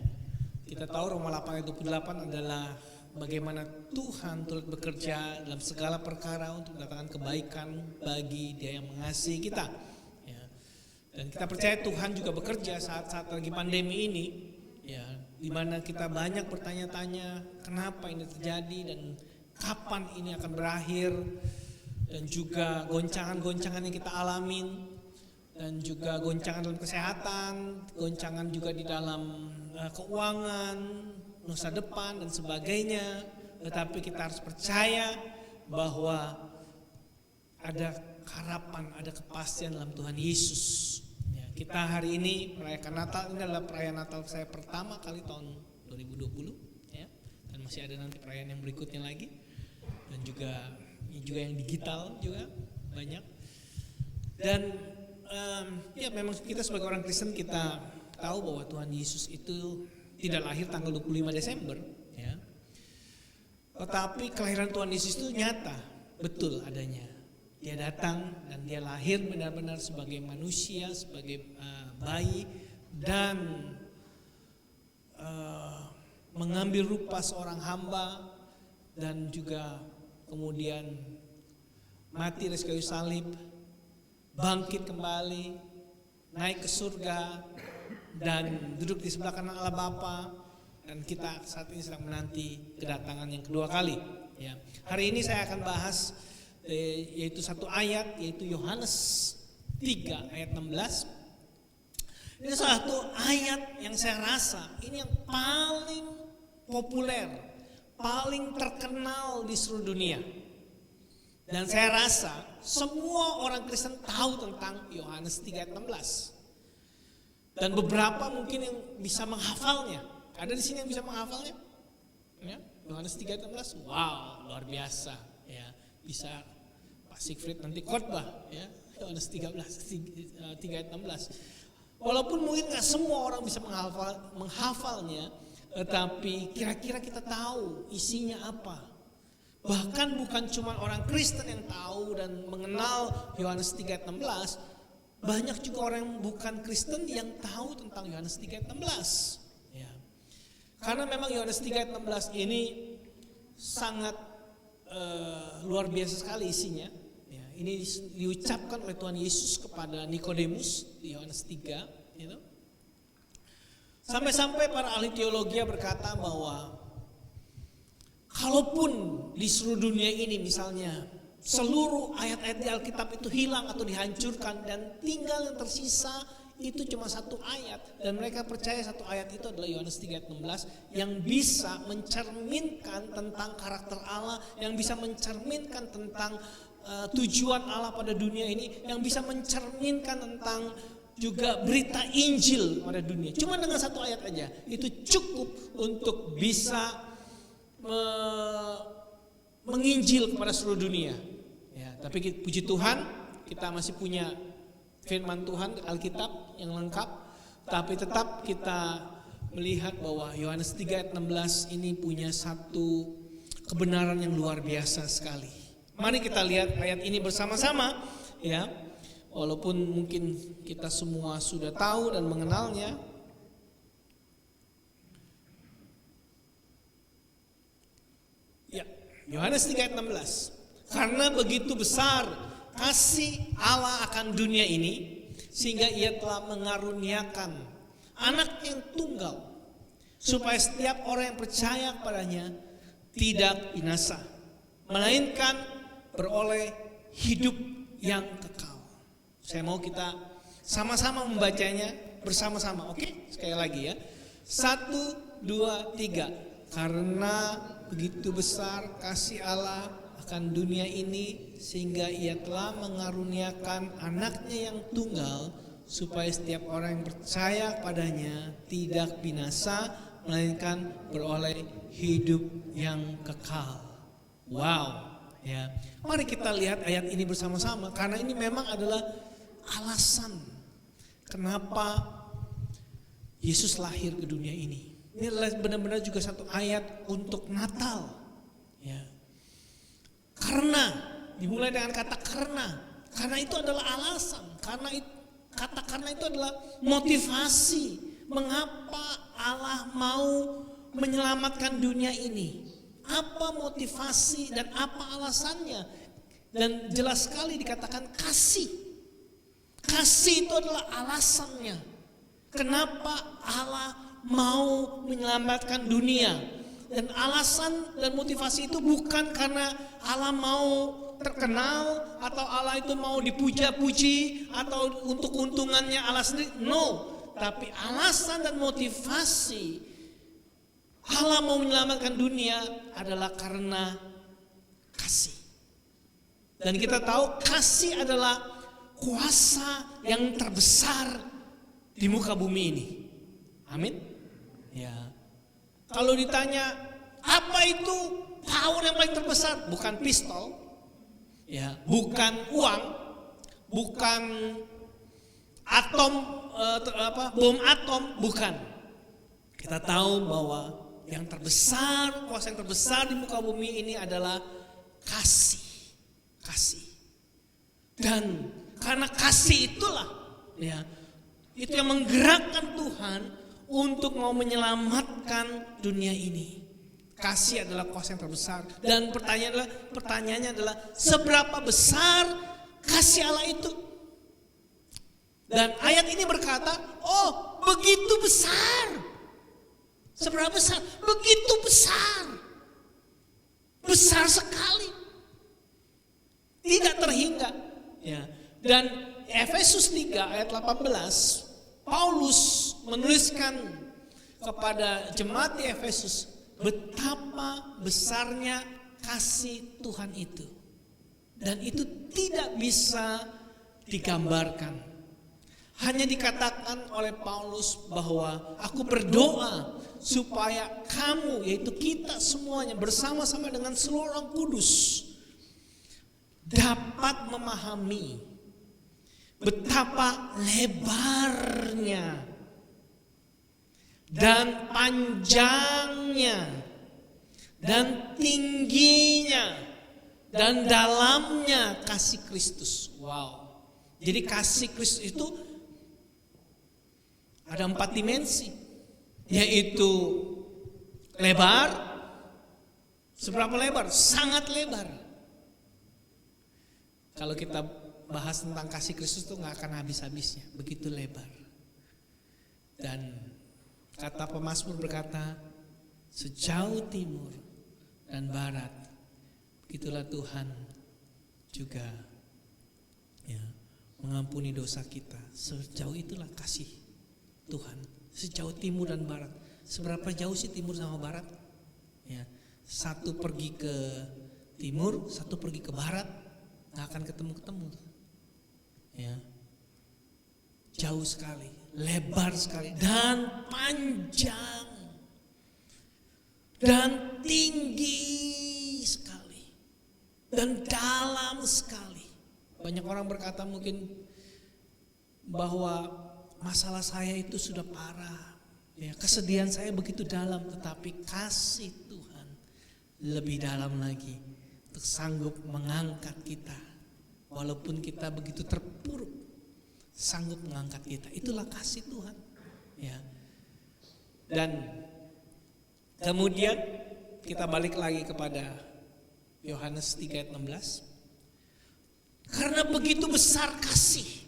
Kita tahu Roma 8 ayat 28 adalah bagaimana Tuhan turut bekerja dalam segala perkara untuk mendatangkan kebaikan bagi Dia yang mengasihi kita. Ya. Dan kita percaya Tuhan juga bekerja saat-saat lagi pandemi ini, ya, di mana kita banyak bertanya-tanya kenapa ini terjadi dan kapan ini akan berakhir, dan juga goncangan-goncangan yang kita alamin, dan juga goncangan dalam kesehatan, goncangan juga di dalam keuangan, masa depan dan sebagainya. Tetapi kita harus percaya bahwa ada harapan, ada kepastian dalam Tuhan Yesus. Ya, kita hari ini merayakan Natal. Ini adalah perayaan Natal saya pertama kali tahun 2020 ya. Dan masih ada nanti perayaan yang berikutnya lagi. Dan juga yang digital juga banyak. Dan ya memang kita sebagai orang Kristen kita tahu bahwa Tuhan Yesus itu tidak lahir tanggal 25 Desember ya. Tetapi kelahiran Tuhan Yesus itu nyata, betul adanya. Dia datang dan Dia lahir benar-benar sebagai manusia, sebagai bayi, dan mengambil rupa seorang hamba, dan juga kemudian mati di kayu salib, bangkit kembali, naik ke surga, dan duduk di sebelah kanan Allah Bapa, dan kita saat ini sedang menanti kedatangan yang kedua kali. Ya. Hari ini saya akan bahas yaitu satu ayat, yaitu Yohanes 3 ayat 16. Ini satu ayat yang saya rasa ini yang paling populer, paling terkenal di seluruh dunia. Dan saya rasa semua orang Kristen tahu tentang Yohanes 3 ayat 16. Dan beberapa mungkin yang bisa menghafalnya. Ada di sini yang bisa menghafalnya? Ya, Yohanes 3 ayat 16. Wow, luar biasa ya. Bisa Pak Siegfried nanti khotbah ya. Yohanes 3 ayat 16. Walaupun mungkin gak semua orang bisa menghafalnya, tetapi kira-kira kita tahu isinya apa. Bahkan bukan cuma orang Kristen yang tahu dan mengenal Yohanes 3 ayat 16, banyak juga orang yang bukan Kristen yang tahu tentang Yohanes 3 ayat 16. Ya. Karena memang Yohanes 3 ayat 16 ini sangat luar biasa sekali isinya. Ya, ini diucapkan oleh Tuhan Yesus kepada Nikodemus di Yohanes 3. Gitu. Sampai-sampai para ahli teologi berkata bahwa kalaupun di seluruh dunia ini misalnya seluruh ayat-ayat di Alkitab itu hilang atau dihancurkan dan tinggal yang tersisa itu cuma satu ayat, dan mereka percaya satu ayat itu adalah Yohanes 3 ayat 16 yang bisa mencerminkan tentang karakter Allah, yang bisa mencerminkan tentang tujuan Allah pada dunia ini, yang bisa mencerminkan tentang juga berita Injil pada dunia. Cuma dengan satu ayat aja itu cukup untuk bisa menginjil kepada seluruh dunia. Ya, tapi puji Tuhan kita masih punya firman Tuhan Alkitab yang lengkap, tapi tetap kita melihat bahwa Yohanes 3 ayat 16 ini punya satu kebenaran yang luar biasa sekali. Mari kita lihat ayat ini bersama-sama ya. Walaupun mungkin kita semua sudah tahu dan mengenalnya. Ya, Yohanes 3 ayat 16. Karena begitu besar kasih Allah akan dunia ini, sehingga Ia telah mengaruniakan anak yang tunggal, supaya setiap orang yang percaya kepadanya tidak binasa, melainkan beroleh hidup yang kekal. Saya mau kita sama-sama membacanya bersama-sama. Oke, sekali lagi ya. 1, 2, 3. Karena begitu besar kasih Allah akan dunia ini sehingga Ia telah mengaruniakan anaknya yang tunggal supaya setiap orang yang percaya padanya tidak binasa melainkan beroleh hidup yang kekal. Wow, ya. Mari kita lihat ayat ini bersama-sama karena ini memang adalah alasan kenapa Yesus lahir ke dunia ini. Ini benar-benar juga satu ayat untuk Natal. Ya. Karena dimulai dengan kata karena itu adalah alasan, karena itu adalah motivasi mengapa Allah mau menyelamatkan dunia ini. Apa motivasi dan apa alasannya? Dan jelas sekali dikatakan kasih. Kasih itu adalah alasannya. Kenapa Allah mau menyelamatkan dunia. Dan alasan dan motivasi itu bukan karena Allah mau terkenal atau Allah itu mau dipuja-puji atau untuk keuntungannya Allah sendiri. No, tapi alasan dan motivasi Allah mau menyelamatkan dunia adalah karena kasih. Dan kita tahu kasih adalah kuasa yang terbesar di muka bumi ini. Amin. Ya. Kalau ditanya apa itu power yang paling terbesar? Bukan pistol, ya, bukan uang, bukan atom, bom atom, bukan. Kita tahu bahwa yang terbesar, kuasa yang terbesar di muka bumi ini adalah kasih. Kasih. Dan karena kasih itulah, ya, itu yang menggerakkan Tuhan untuk mau menyelamatkan dunia ini. Kasih adalah kuasa yang terbesar. Dan pertanyaannya adalah seberapa besar kasih Allah itu? Dan ayat ini berkata, oh begitu besar. Seberapa besar? Begitu besar. Besar sekali. Tidak terhingga. Ya. Dan Efesus 3 ayat 18, Paulus menuliskan kepada jemaat di Efesus betapa besarnya kasih Tuhan itu. Dan itu tidak bisa digambarkan. Hanya dikatakan oleh Paulus bahwa aku berdoa supaya kamu, yaitu kita semuanya bersama-sama dengan seluruh orang kudus dapat memahami betapa lebarnya dan panjangnya dan tingginya dan dalamnya kasih Kristus. Wow. Jadi kasih Kristus itu ada 4 dimensi, yaitu lebar. Seberapa lebar? Sangat lebar. Kalau kita bahas tentang kasih Kristus itu gak akan habis-habisnya, begitu lebar. Dan kata pemazmur berkata, sejauh timur dan barat, begitulah Tuhan juga ya, mengampuni dosa kita. Sejauh itulah kasih Tuhan, sejauh timur dan barat. Seberapa jauh sih timur sama barat? Ya, satu pergi ke timur, satu pergi ke barat, nggak akan ketemu. Ya, jauh sekali, lebar sekali, dan panjang, dan tinggi sekali, dan dalam sekali. Banyak orang berkata mungkin bahwa masalah saya itu sudah parah, ya, kesedihan saya begitu dalam, tetapi kasih Tuhan lebih dalam lagi untuk sanggup mengangkat kita. Walaupun kita begitu terpuruk, sanggup mengangkat kita. Itulah kasih Tuhan. Ya. Dan kemudian kita balik lagi kepada Yohanes 3 ayat 16. Karena begitu besar kasih.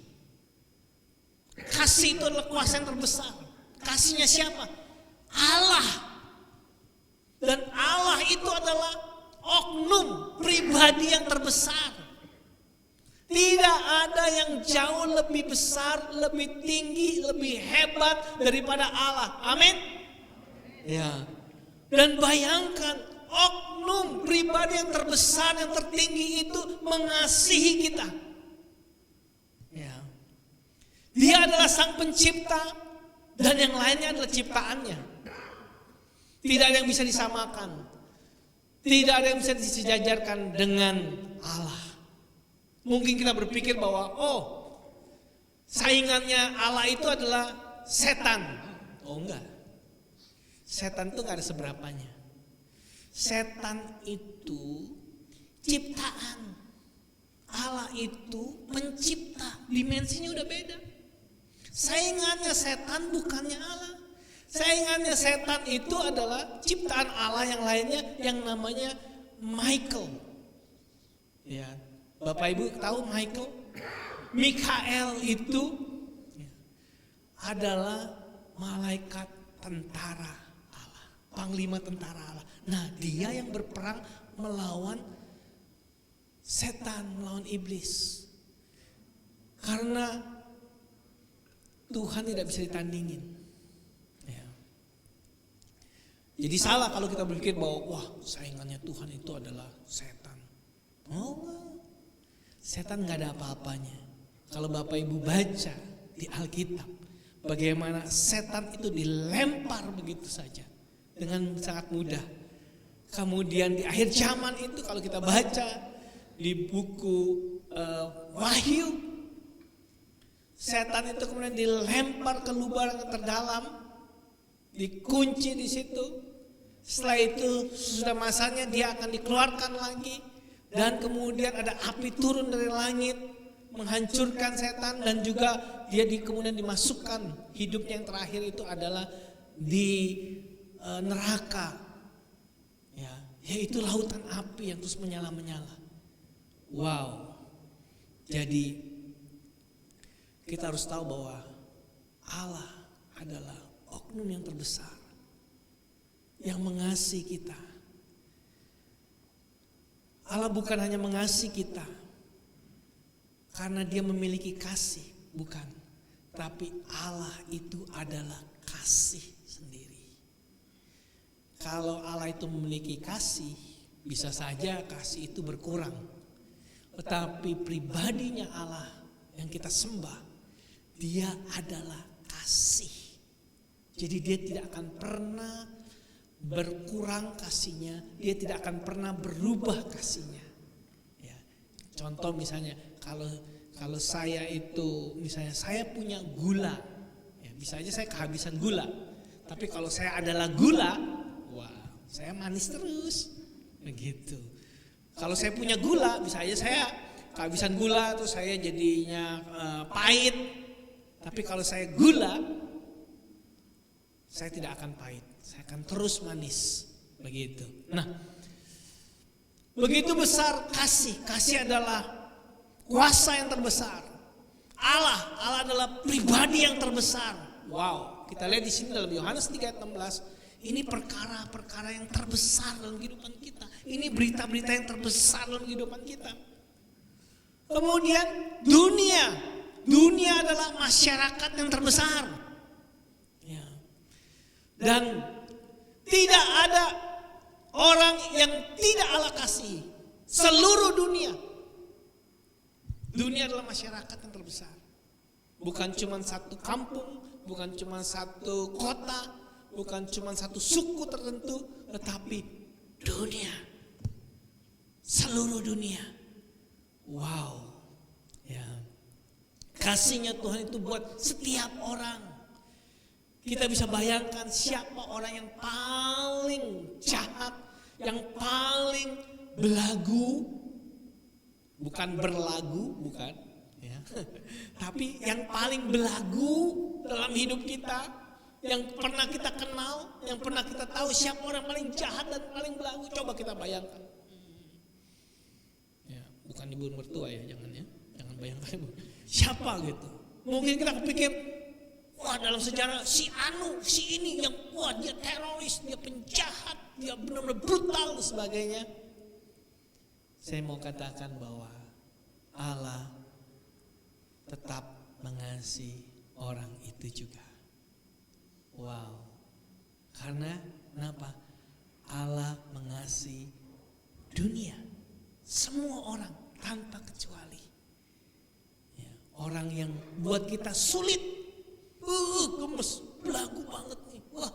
Kasih itu adalah kuasa yang terbesar. Kasihnya siapa? Allah. Dan Allah itu adalah oknum pribadi yang terbesar. Tidak ada yang jauh lebih besar, lebih tinggi, lebih hebat daripada Allah. Amin. Ya. Dan bayangkan oknum pribadi yang terbesar, yang tertinggi itu mengasihi kita. Ya. Dia adalah sang pencipta dan yang lainnya adalah ciptaannya. Tidak ada yang bisa disamakan. Tidak ada yang bisa disejajarkan dengan Allah. Mungkin kita berpikir bahwa saingannya Allah itu adalah setan. Oh enggak. Setan itu enggak ada seberapanya. Setan itu ciptaan. Allah itu pencipta. Dimensinya udah beda. Saingannya setan bukannya Allah. Saingannya setan itu adalah ciptaan Allah yang lainnya yang namanya Michael. Ya, Bapak Ibu tahu Michael? Mikael itu adalah malaikat tentara Allah, panglima tentara Allah. Nah, dia yang berperang melawan setan, melawan iblis. Karena Tuhan tidak bisa ditandingin. Jadi salah kalau kita berpikir bahwa saingannya Tuhan itu adalah setan. Setan gak ada apa-apanya. Kalau Bapak Ibu baca di Alkitab, bagaimana setan itu dilempar begitu saja dengan sangat mudah. Kemudian di akhir zaman itu kalau kita baca di buku Wahyu, setan itu kemudian dilempar ke lubang yang terdalam, dikunci di situ. Setelah itu sudah masanya dia akan dikeluarkan lagi. Dan kemudian ada api turun dari langit menghancurkan setan. Dan juga dia kemudian dimasukkan, hidupnya yang terakhir itu adalah di neraka. Yaitu lautan api yang terus menyala-menyala. Wow. Jadi kita harus tahu bahwa Allah adalah oknum yang terbesar yang mengasihi kita. Allah bukan hanya mengasihi kita karena dia memiliki kasih, bukan. Tapi Allah itu adalah kasih sendiri. Kalau Allah itu memiliki kasih, bisa saja kasih itu berkurang. Tetapi pribadinya Allah yang kita sembah, dia adalah kasih. Jadi dia tidak akan pernah berkurang kasihnya, dia tidak akan pernah berubah kasihnya. Ya. Contoh misalnya kalau saya itu misalnya saya punya gula, ya, bisa aja saya kehabisan gula. Tapi kalau saya adalah gula, saya manis terus, begitu. Kalau saya punya gula, bisa aja saya kehabisan gula, terus saya jadinya pahit. Tapi kalau saya gula, saya tidak akan pahit. Saya akan terus manis, begitu. Nah, begitu besar kasih. Kasih adalah kuasa yang terbesar. Allah adalah pribadi yang terbesar. Wow, kita lihat di sini dalam Yohanes 3:16. Ini perkara-perkara yang terbesar dalam kehidupan kita. Ini berita-berita yang terbesar dalam kehidupan kita. Kemudian dunia adalah masyarakat yang terbesar. Ya. Dan tidak ada orang yang tidak Allah kasihi. Seluruh dunia. Dunia adalah masyarakat yang terbesar. Bukan cuma satu kampung, bukan cuma satu kota, bukan cuma satu suku tertentu, tetapi dunia. Seluruh dunia. Wow. Ya. Kasihnya Tuhan itu buat setiap orang. Kita bisa bayangkan siapa orang yang paling jahat, yang paling belagu, bukan berlagu, bukan, ya. Tapi yang paling belagu dalam hidup kita, yang pernah kita kenal, yang pernah kita tahu siapa orang paling jahat dan paling belagu. Coba kita bayangkan. Ya, bukan ibu mertua ya, jangan bayangkan ibu. Siapa gitu? Mungkin kita kepikir, wah dalam sejarah si Anu, si ini yang dia teroris, dia penjahat, dia benar-benar brutal dan sebagainya. Saya mau katakan bahwa Allah mengasihi orang itu juga. Wow. Karena kenapa? Allah mengasihi dunia, semua orang tanpa kecuali. Ya, orang yang buat kita sulit, gemes, belagu banget nih. Wah,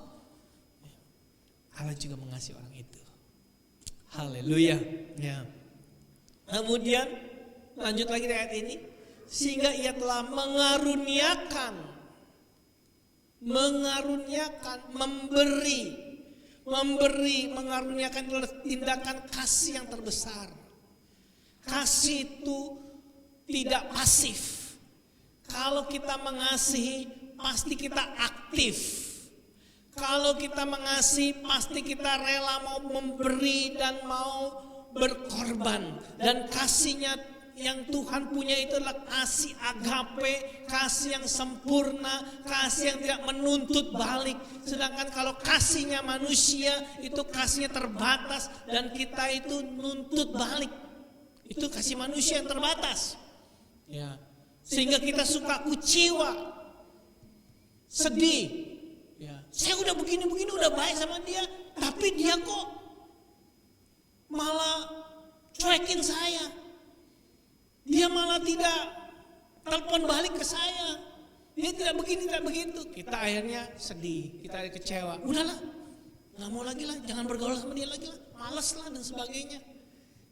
Allah juga mengasihi orang itu. Haleluya. Ya. Kemudian lanjut lagi di ayat ini, sehingga ia telah mengaruniakan, mengaruniakan adalah tindakan kasih yang terbesar. Kasih itu tidak pasif. Kalau kita mengasihi, pasti kita aktif. Kalau kita mengasihi, pasti kita rela mau memberi dan mau berkorban. Dan kasihnya yang Tuhan punya itu adalah kasih agape, kasih yang sempurna, kasih yang tidak menuntut balik. Sedangkan kalau kasihnya manusia itu kasihnya terbatas dan kita itu nuntut balik. Itu kasih manusia yang terbatas. Ya. Sehingga kita suka kuciwa, sedih. Ya. Saya udah begini-begini udah baik sama dia, tapi dia kok malah cuekin saya. Dia malah tidak telepon balik ke saya. Dia tidak begini, tidak begitu. Kita akhirnya sedih, kita kecewa. Udahlah, gak mau lagi lah, jangan bergaul sama dia lagi lah. Males lah dan sebagainya.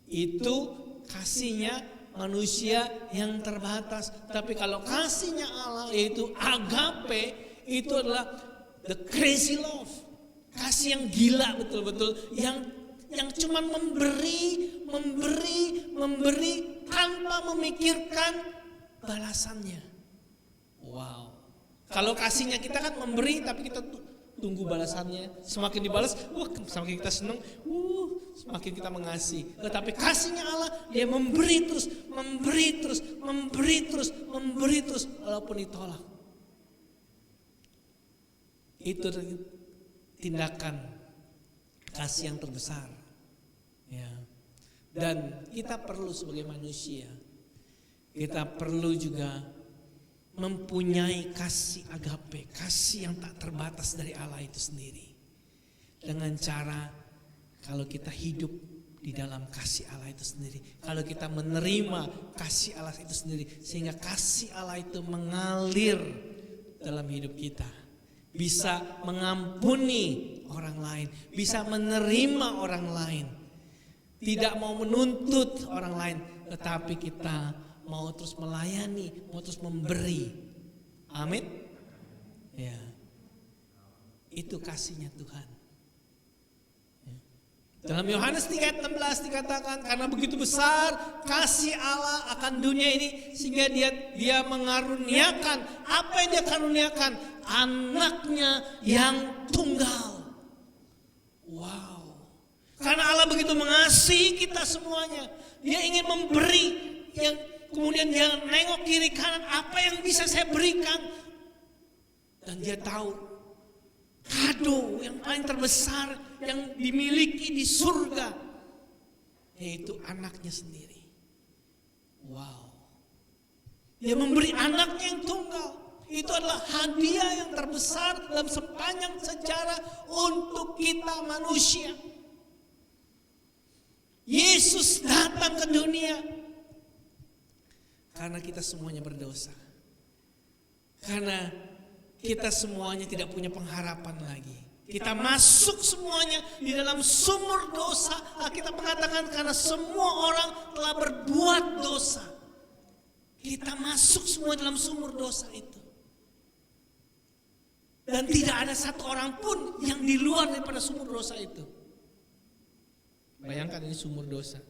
Itu kasihnya manusia yang terbatas. Tapi kalau kasihnya Allah yaitu agape, itu adalah the crazy love. Kasih yang gila betul-betul. Yang cuma memberi tanpa memikirkan balasannya. Wow. Kalau kasihnya kita kan memberi tapi kita tunggu balasannya. Semakin dibalas, semakin kita senang, semakin kita mengasihi. Tetapi kasihnya Allah, dia memberi terus walaupun ditolak. Itu tindakan kasih yang terbesar. Ya. Dan kita perlu sebagai manusia, kita perlu juga mempunyai kasih agape, kasih yang tak terbatas dari Allah itu sendiri. Dengan cara kalau kita hidup di dalam kasih Allah itu sendiri, kalau kita menerima kasih Allah itu sendiri, sehingga kasih Allah itu mengalir dalam hidup kita, bisa mengampuni orang lain, bisa menerima orang lain, tidak mau menuntut orang lain, tetapi kita mau terus melayani, mau terus memberi. Amin. Ya. Itu kasihnya Tuhan. Ya. Dalam Yohanes 3:16 dikatakan, karena begitu besar kasih Allah akan dunia ini sehingga dia mengaruniakan, apa yang dia karuniakan? Anaknya yang tunggal. Wow. Karena Allah begitu mengasihi kita semuanya, dia ingin memberi, yang kemudian dia nengok kiri kanan, apa yang bisa saya berikan. Dan dia tahu kado yang paling terbesar yang dimiliki di surga, yaitu anaknya sendiri. Wow. Dia memberi anaknya yang tunggal. Itu adalah hadiah yang terbesar dalam sepanjang sejarah untuk kita manusia. Yesus datang ke dunia karena kita semuanya berdosa. Karena kita semuanya tidak punya pengharapan lagi. Kita masuk semuanya di dalam sumur dosa. Kita mengatakan karena semua orang telah berbuat dosa. Kita masuk semua dalam sumur dosa itu. Dan tidak ada satu orang pun yang di luar daripada sumur dosa itu. Bayangkan ini sumur dosa.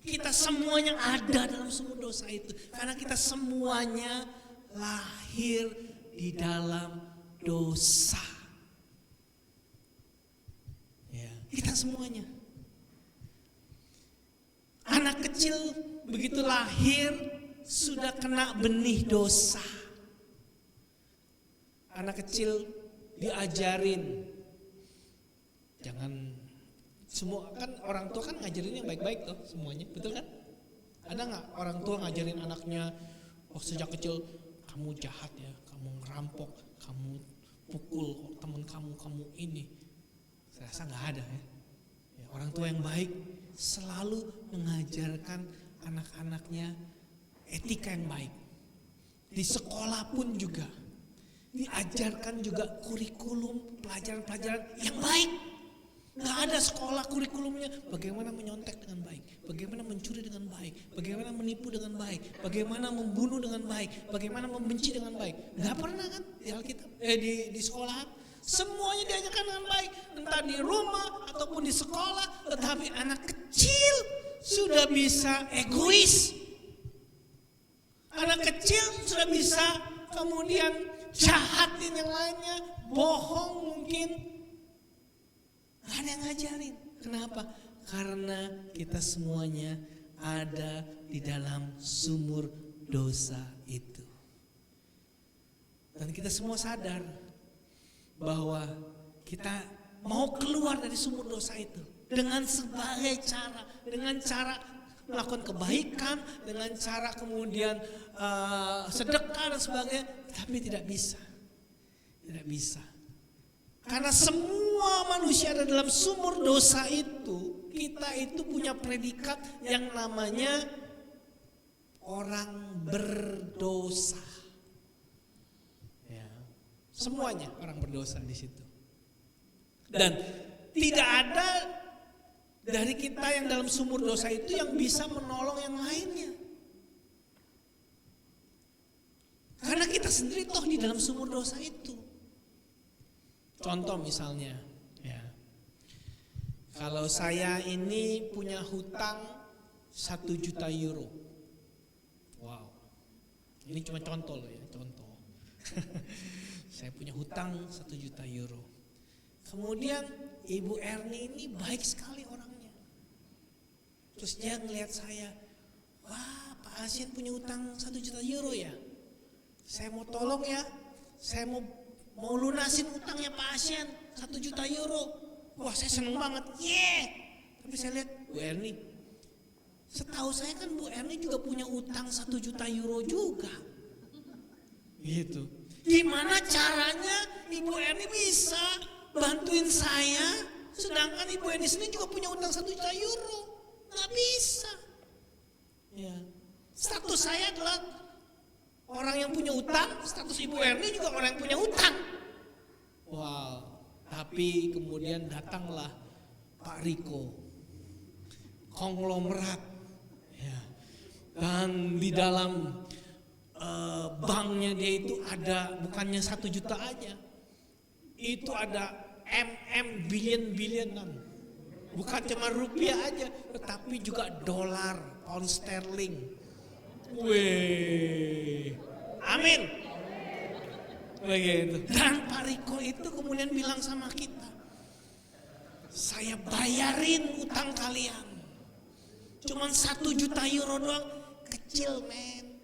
Kita semuanya ada dalam sumur dosa itu. Karena kita semuanya lahir di dalam dosa. Ya, kita semuanya. Anak kecil begitu lahir sudah kena benih dosa. Anak kecil diajarin, jangan. Semua kan orang tua kan ngajarin yang baik-baik tuh semuanya, betul kan? Ada nggak orang tua ngajarin anaknya, Oh sejak kecil kamu jahat ya, kamu ngerampok, kamu pukul teman kamu ini. Saya rasa nggak ada ya. Orang tua yang baik selalu mengajarkan anak-anaknya etika yang baik. Di sekolah pun juga diajarkan juga kurikulum pelajaran-pelajaran yang baik. Nggak ada sekolah kurikulumnya bagaimana menyontek dengan baik, bagaimana mencuri dengan baik, bagaimana menipu dengan baik, bagaimana membunuh dengan baik, bagaimana membenci dengan baik. Nggak pernah kan di Alkitab, di sekolahan. Semuanya diajarkan dengan baik, entah di rumah ataupun di sekolah. Tetapi anak kecil sudah bisa egois. Anak kecil sudah bisa kemudian jahatin yang lainnya, bohong mungkin. Gak ada yang ngajarin. Kenapa? Karena kita semuanya ada di dalam sumur dosa itu. Dan kita semua sadar bahwa kita mau keluar dari sumur dosa itu dengan sebagai cara, dengan cara melakukan kebaikan, dengan cara kemudian sedekah dan sebagainya, tapi tidak bisa. Tidak bisa. Karena semua manusia ada dalam sumur dosa itu, kita itu punya predikat yang namanya orang berdosa. Ya, semuanya orang berdosa di situ. Dan tidak ada dari kita yang dalam sumur dosa itu yang bisa menolong yang lainnya. Karena kita sendiri toh di dalam sumur dosa itu. Contoh misalnya, ya, kalau saya ini punya hutang 1 juta euro. Wow, ini cuma contoh loh ya, contoh. Saya punya hutang 1 juta euro. Kemudian Ibu Erni ini baik sekali orangnya. Terus dia ngelihat saya, wah Pak Asien punya hutang 1 juta euro ya. Saya mau tolong ya, saya mau lunasin utangnya Pak Asien 1 juta euro. Wah saya seneng banget, Tapi saya lihat Bu Erni, setahu saya kan Bu Erni juga punya utang 1 juta euro juga. Gitu. Gimana caranya Ibu Erni bisa bantuin saya, sedangkan Ibu Erni sendiri juga punya utang 1 juta euro? Nggak bisa. Ya. Status saya adalah orang yang punya utang, status Ibu Erni juga orang yang punya utang. Wow, tapi kemudian datanglah Pak Riko, konglomerat, ya. Dan di dalam banknya dia itu ada bukannya 1 juta aja, itu ada billion-billionan, bukan cuma rupiah aja, tetapi juga dolar, pound sterling. Wih, amin. Begitu. Dan Pak Riko itu kemudian bilang sama kita, saya bayarin utang kalian. Cuman 1 juta euro doang, kecil men.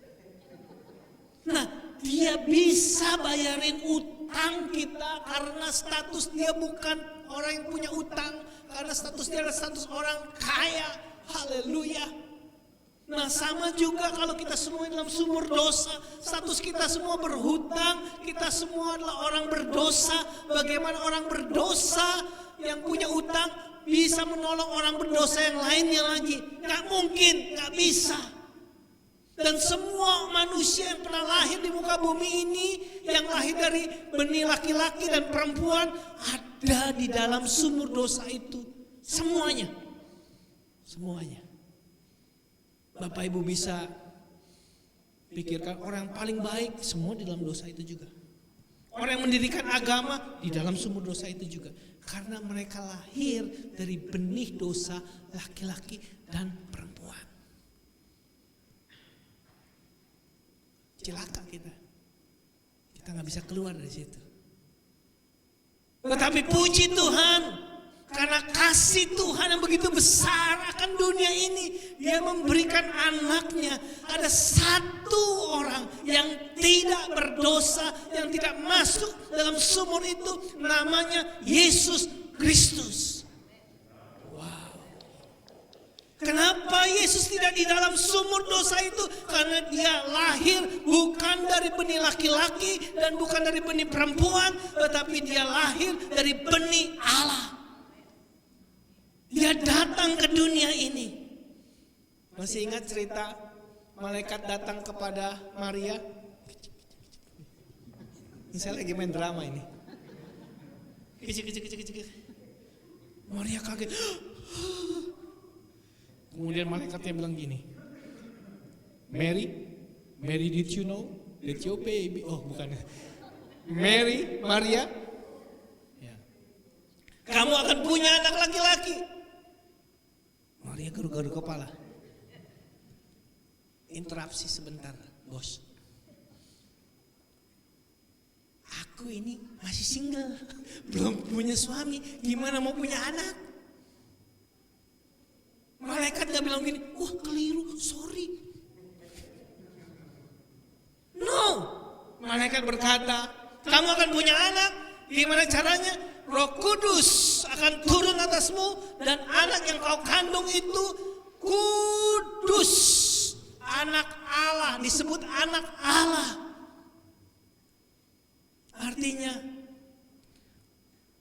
Nah, dia bisa bayarin utang kita karena status dia bukan orang yang punya utang, karena status dia adalah status orang kaya. Haleluya. Nah sama juga kalau kita semua dalam sumur dosa, status kita semua berhutang, kita semua adalah orang berdosa. Bagaimana orang berdosa yang punya utang bisa menolong orang berdosa yang lainnya lagi? Gak mungkin, gak bisa. Dan semua manusia yang pernah lahir di muka bumi ini, yang lahir dari benih laki-laki dan perempuan, ada di dalam sumur dosa itu. Semuanya. Semuanya. Bapak Ibu bisa pikirkan orang yang paling baik semua di dalam dosa itu juga. Orang yang mendirikan agama di dalam sumur dosa itu juga. Karena mereka lahir dari benih dosa laki-laki dan perempuan. Celaka kita. Kita gak bisa keluar dari situ. Tetapi puji Tuhan, karena kasih Tuhan yang begitu besar akan dunia ini, Dia memberikan anaknya. Ada satu orang yang tidak berdosa, yang tidak masuk dalam sumur itu, namanya Yesus Kristus. Wow. Kenapa Yesus tidak di dalam sumur dosa itu? Karena dia lahir bukan dari benih laki-laki dan bukan dari benih perempuan, tetapi dia lahir dari benih Allah. Dia datang ke dunia ini. Masih ingat cerita malaikat datang kepada Maria? Ini saya lagi main drama ini. Kecil. Maria kaget. Kemudian malaikatnya bilang gini, Mary, did you know that your baby? Oh bukan, Maria, ya. Kamu akan punya anak laki-laki. Maria garuk-garuk kepala. Interupsi sebentar, bos. Aku ini masih single, belum punya suami, gimana mau punya anak? Malaikat gak bilang gini, wah keliru, sorry. No, malaikat berkata, kamu akan punya anak, gimana caranya? Roh Kudus akan turun atasmu dan anak yang kau kandung itu kudus. Anak Allah, disebut anak Allah. Artinya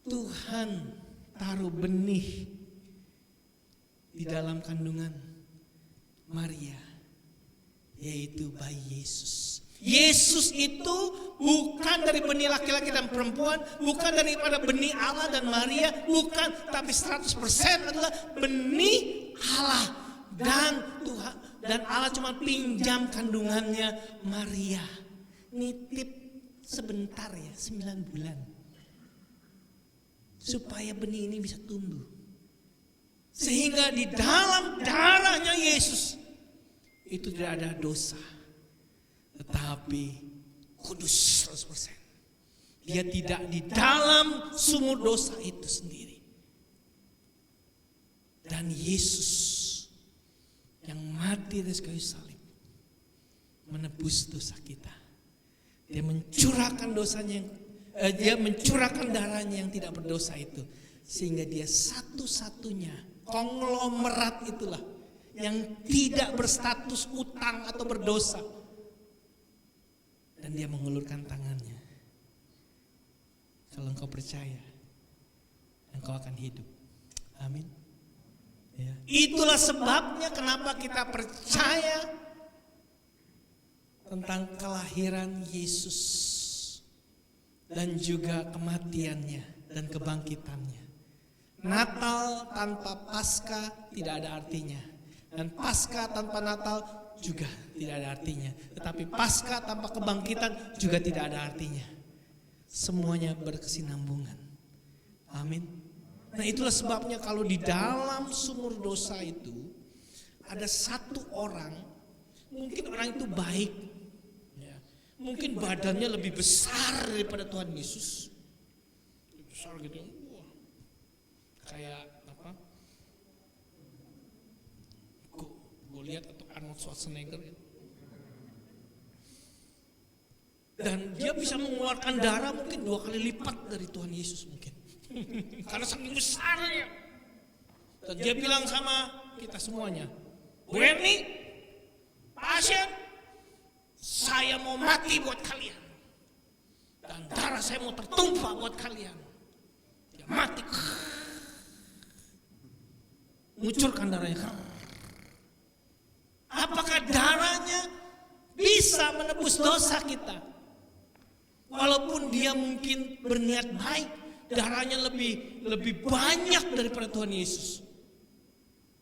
Tuhan taruh benih di dalam kandungan Maria, yaitu bayi Yesus. Yesus itu bukan dari benih laki-laki dan perempuan, bukan daripada benih Allah dan Maria, bukan, tapi 100% adalah benih Allah. Dan Tuhan dan Allah cuma pinjam kandungannya Maria, nitip sebentar ya, 9 bulan, supaya benih ini bisa tumbuh. Sehingga di dalam darahnya Yesus itu tidak ada dosa, tetapi kudus 100%. Dia tidak di dalam sumur dosa itu sendiri. Dan Yesus yang mati di kayu salib menebus dosa kita. Dia mencurahkan dosanya, dia mencurahkan darahnya yang tidak berdosa itu, sehingga dia satu-satunya konglomerat itulah yang tidak berstatus utang atau berdosa. Dan dia mengulurkan tangannya. Kalau engkau percaya, engkau akan hidup. Amin. Ya. Itulah sebabnya kenapa kita percaya tentang kelahiran Yesus dan juga kematiannya dan kebangkitannya. Natal tanpa Paskah tidak ada artinya, dan Paskah tanpa Natal juga tidak ada artinya. Tetapi Paskah tanpa kebangkitan juga tidak ada artinya. Semuanya berkesinambungan. Amin. Nah itulah sebabnya kalau di dalam sumur dosa itu ada satu orang, mungkin orang itu baik, ya, mungkin badannya lebih besar daripada Tuhan Yesus, besar gitu. Kayak apa? Goliat atau Arnold Schwarzenegger gitu. Dan dia bisa mengeluarkan darah mungkin 2 kali lipat dari Tuhan Yesus mungkin. Karena saking besarnya. Dan dia bilang sama kita semuanya, Bu Erni, pasien, saya mau mati buat kalian. Dan darah saya mau tertumpah buat kalian. Dia mati. Ngucurkan darahnya. Apakah darahnya bisa menebus dosa kita? Walaupun dia mungkin berniat baik, darahnya lebih banyak daripada Tuhan Yesus.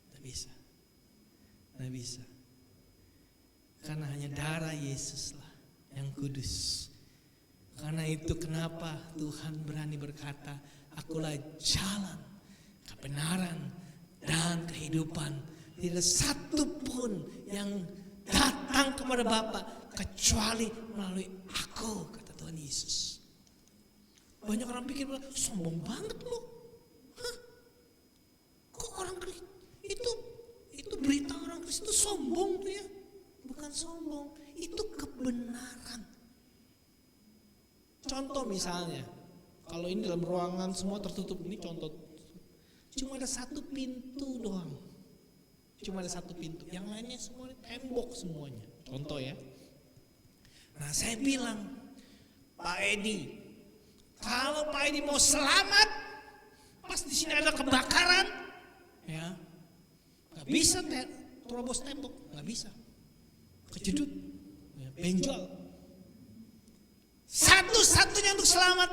Tidak bisa. Tidak bisa. Karena hanya darah Yesus lah yang kudus. Karena itu kenapa Tuhan berani berkata, akulah jalan, kebenaran, dan kehidupan. Tidak satu pun yang datang kepada Bapa kecuali melalui aku, kata Tuhan Yesus. Banyak orang pikir, sombong banget lo. Hah? Kok orang itu berita orang Kristen itu sombong tuh ya? Bukan sombong, itu kebenaran. Contoh misalnya, kalau ini dalam ruangan semua tertutup, ini contoh. Cuma ada satu pintu doang. Cuma ada satu pintu, yang lainnya semua tembok semuanya. Contoh ya. Nah saya bilang, Pak Edi, kalau Pak Edi mau selamat, pas di sini ada kebakaran, ya, nggak bisa terobos tembok, nggak bisa, kejedut, ya, benjol. Satu-satunya untuk selamat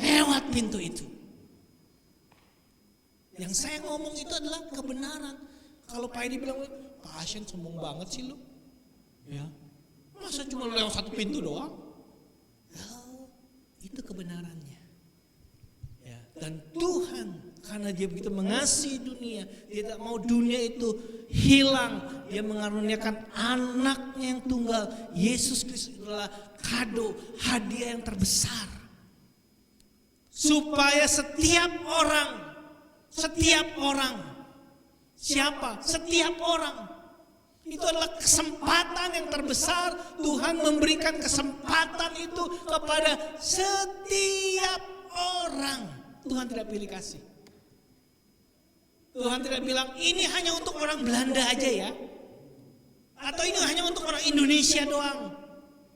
lewat pintu itu. Yang saya ngomong itu adalah kebenaran. Kalau Pak Edi bilang, Pak Asien sombong banget sih lu, ya, masa cuma lewat satu pintu doang? Oh, itu kebenarannya. Ya, dan Tuhan karena Dia begitu mengasihi dunia, Dia tidak mau dunia itu hilang. Dia mengaruniakan anaknya yang tunggal, Yesus Kristus adalah kado, hadiah yang terbesar. Supaya setiap orang, siapa? Setiap orang. Itu adalah kesempatan yang terbesar. Tuhan memberikan kesempatan itu kepada setiap orang. Tuhan tidak pilih kasih. Tuhan tidak bilang ini hanya untuk orang Belanda aja ya, atau ini hanya untuk orang Indonesia doang,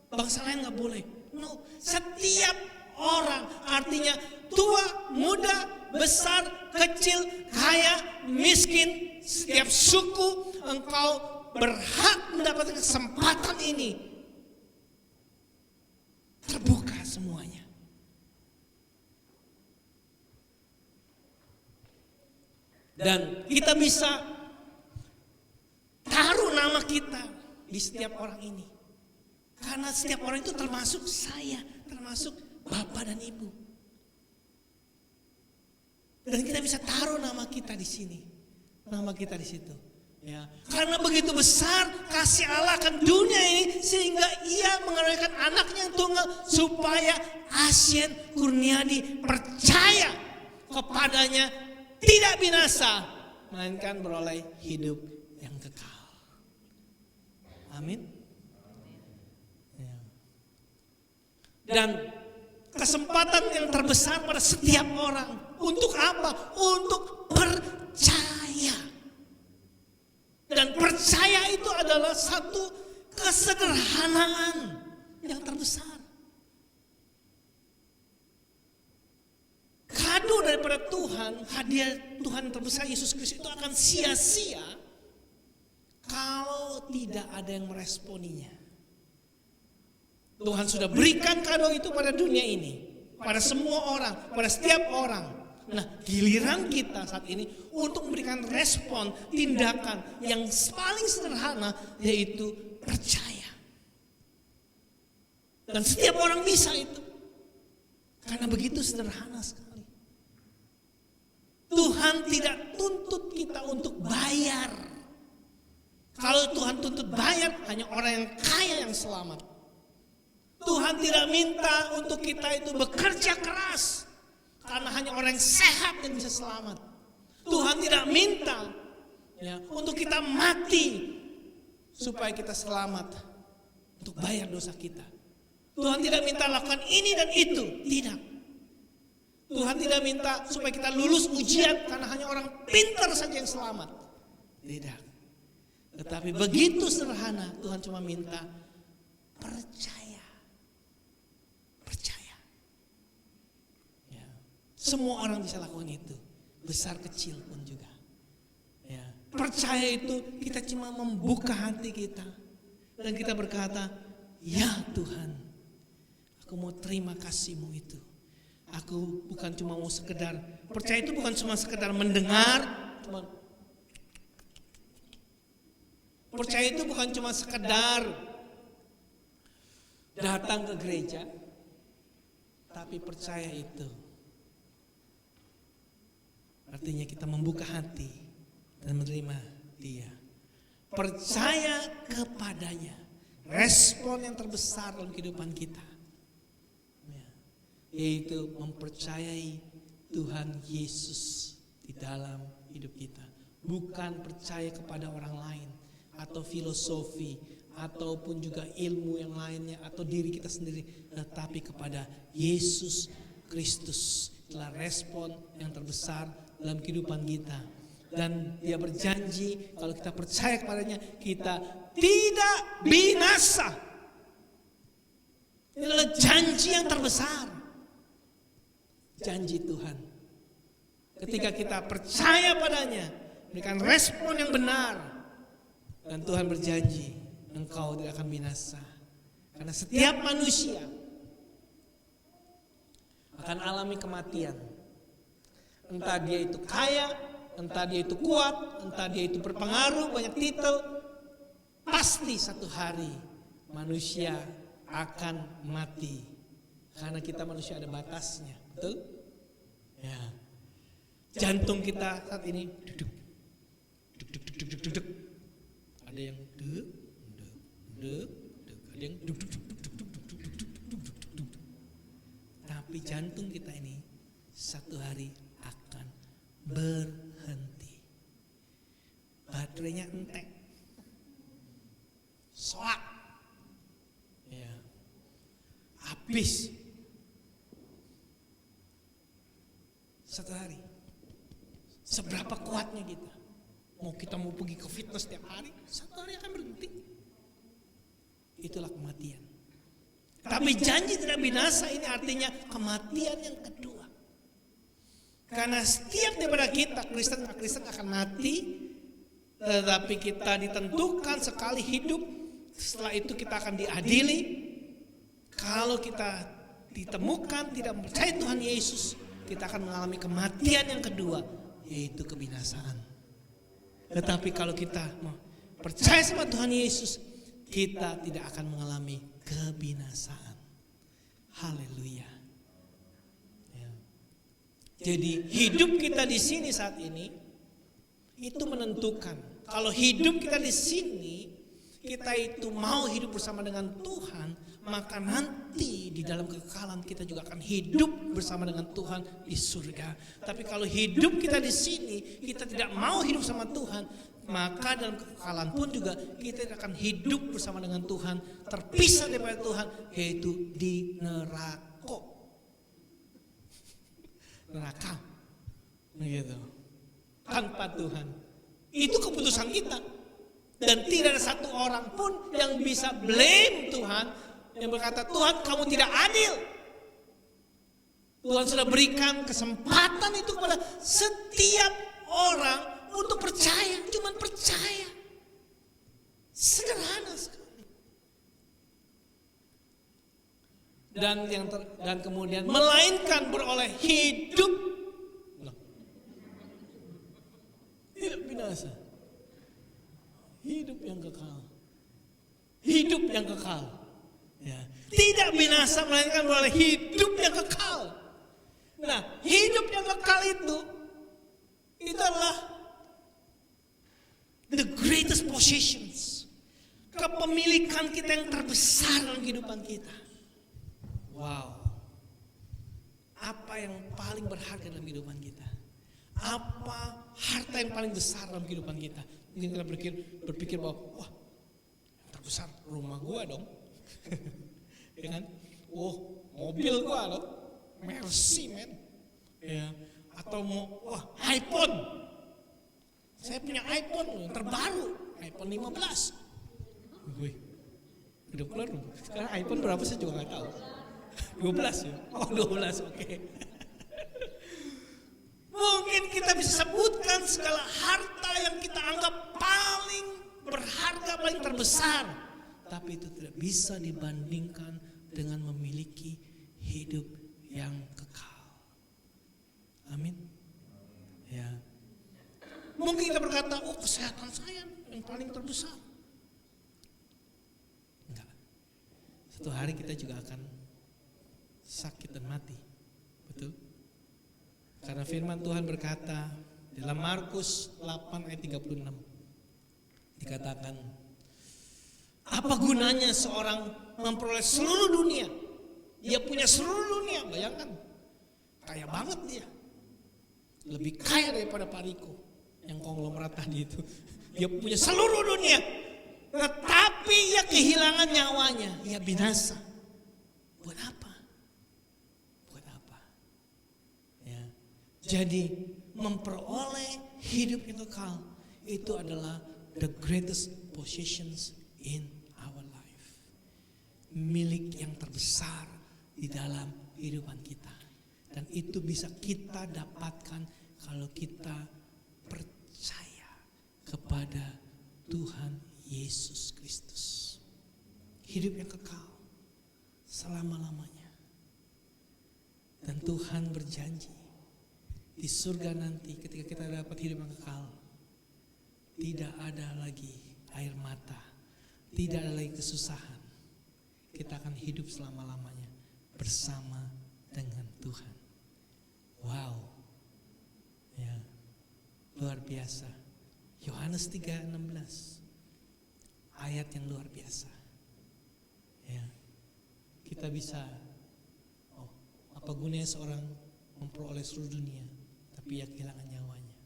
bangsa lain gak boleh. No, setiap orang, artinya tua, muda, besar, kecil, kaya, miskin, setiap suku, engkau berhak mendapatkan kesempatan ini. Terbuka semuanya. Dan kita bisa taruh nama kita di setiap orang ini. Karena setiap orang itu termasuk saya, termasuk Bapak dan Ibu. Dan kita bisa taruh nama kita di sini. Nama kita di situ. Ya. Karena begitu besar kasih Allah akan dunia ini, sehingga Ia mengaruniakan anaknya yang tunggal supaya Asien Kurniadi percaya kepadanya, tidak binasa, melainkan beroleh hidup yang kekal. Amin. Ya. Dan kesempatan yang terbesar pada setiap orang. Untuk apa? Untuk percaya. Dan percaya itu adalah satu kesederhanaan yang terbesar. Kado daripada Tuhan, hadiah Tuhan yang terbesar Yesus Kristus itu akan sia-sia kalau tidak ada yang meresponinya. Tuhan sudah berikan kado itu pada dunia ini, pada semua orang, pada setiap orang. Nah, giliran kita saat ini untuk memberikan respon, tindakan yang paling sederhana, yaitu percaya. Dan setiap orang bisa itu, karena begitu sederhana sekali. Tuhan tidak tuntut kita untuk bayar. Kalau Tuhan tuntut bayar, hanya orang yang kaya yang selamat. Tuhan tidak minta untuk kita itu bekerja keras, karena hanya orang yang sehat yang bisa selamat. Tuhan tidak minta ya, untuk kita mati supaya kita selamat, untuk bayar dosa kita. Tuhan tidak minta lakukan ini dan itu, tidak. Tuhan tidak minta supaya kita lulus ujian karena hanya orang pintar saja yang selamat. Tidak. Tetapi begitu sederhana, Tuhan cuma minta percaya. Semua orang bisa lakukan itu, besar kecil pun juga. Ya. Percaya itu kita cuma membuka hati kita dan kita berkata, ya Tuhan, aku mau terima kasih-Mu itu. Aku bukan cuma mau sekedar, percaya itu bukan cuma sekedar mendengar, percaya itu bukan cuma sekedar datang ke gereja, tapi percaya itu artinya kita membuka hati dan menerima Dia. Percaya kepadanya. Respon yang terbesar dalam kehidupan kita, yaitu mempercayai Tuhan Yesus di dalam hidup kita. Bukan percaya kepada orang lain, atau filosofi, ataupun juga ilmu yang lainnya, atau diri kita sendiri, tetapi kepada Yesus Kristus. Itulah respon yang terbesar dalam kehidupan kita. Dan dia berjanji kalau kita percaya kepadanya, kita tidak binasa. Ini adalah janji yang terbesar. Janji Tuhan. Ketika kita percaya padanya, memberikan respon yang benar, dan Tuhan berjanji, engkau tidak akan binasa. Karena setiap manusia akan alami kematian. Entah dia itu kaya, entah dia itu kuat, entah dia itu berpengaruh, banyak titel, pasti satu hari manusia akan mati. Karena kita manusia ada batasnya, betul? Ya. Jantung kita saat ini duduk. Ada yang duduk. Ada yang duduk. Tapi jantung kita ini satu hari akan berhenti. Baterainya entek. Soak. Ya. Habis. Satu hari. Seberapa kuatnya kita? Kita mau pergi ke fitness setiap hari, satu hari akan berhenti. Itulah kematian. Tapi janji tidak binasa ini artinya kematian yang kedua. Karena setiap daripada kita, Kristen akan mati. Tetapi kita ditentukan sekali hidup. Setelah itu kita akan diadili. Kalau kita ditemukan tidak percaya Tuhan Yesus, kita akan mengalami kematian yang kedua, yaitu kebinasaan. Tetapi kalau kita percaya sama Tuhan Yesus, kita tidak akan mengalami kebinasaan. Haleluya. Ya. Jadi hidup kita di sini saat ini itu menentukan. Kalau hidup kita di sini, kita itu mau hidup bersama dengan Tuhan, maka nanti di dalam kekekalan kita juga akan hidup bersama dengan Tuhan di surga. Tapi kalau hidup kita di sini, kita tidak mau hidup sama Tuhan, maka dalam kekekalan pun juga kita akan hidup bersama dengan Tuhan, terpisah daripada Tuhan, yaitu di neraka. Neraka. Begitu. Tanpa Tuhan. Itu keputusan kita. Dan tidak ada satu orang pun yang bisa blame Tuhan, yang berkata, Tuhan kamu tidak adil. Tuhan sudah berikan kesempatan itu kepada setiap orang untuk percaya, cuman percaya. Sederhana sekali. Dan kemudian melainkan beroleh hidup. Hidup binasa. Hidup yang kekal. Hidup yang kekal. Ya. Tidak binasa melainkan beroleh hidup yang kekal. Nah, hidup yang kekal itu adalah the greatest possessions. Kepemilikan kita yang terbesar dalam kehidupan kita. Wow. Apa yang paling berharga dalam kehidupan kita? Apa harta yang paling besar dalam kehidupan kita? Mungkin kita berpikir bahwa wah, yang terbesar rumah gua dong. Ya kan? Oh, mobil gua loh. Mercy, men. Ya. Atau wah, iPhone. Saya punya iPhone yang terbaru, iPhone 15. Wih. Udah keluar belum? Sekarang iPhone berapa sih juga enggak tahu. 12 ya. Oh, 12. Oke. Mungkin kita bisa sebutkan segala harta yang kita anggap paling berharga, paling terbesar. Tapi itu tidak bisa dibandingkan dengan memiliki hidup yang kekal. Amin. Ya. Mungkin kita berkata, oh kesehatan saya yang paling terbesar. Enggak. Suatu hari kita juga akan sakit dan mati. Betul? Karena firman Tuhan berkata dalam Markus 8 ayat 36. Dikatakan, apa gunanya seorang memperoleh seluruh dunia? Dia punya seluruh dunia, bayangkan. Kaya banget dia. Lebih kaya daripada Pak Riko yang konglomerat tadi itu. Dia punya seluruh dunia. Tetapi ia kehilangan nyawanya, ia binasa. Buat apa? Buat apa? Ya. Jadi memperoleh hidup yang kekal itu adalah the greatest possessions in our life. Milik yang terbesar di dalam kehidupan kita. Dan itu bisa kita dapatkan kalau kita percaya kepada Tuhan Yesus Kristus. Hidup yang kekal selama-lamanya. Dan Tuhan berjanji di surga nanti ketika kita dapat hidup yang kekal, tidak ada lagi air mata, tidak ada lagi kesusahan. Kita akan hidup selama-lamanya bersama dengan Tuhan. Wow. Ya. Luar biasa. Yohanes 3:16. Ayat yang luar biasa. Ya. Kita bisa apa gunanya seorang memperoleh seluruh dunia tapi ia kehilangan nyawanya.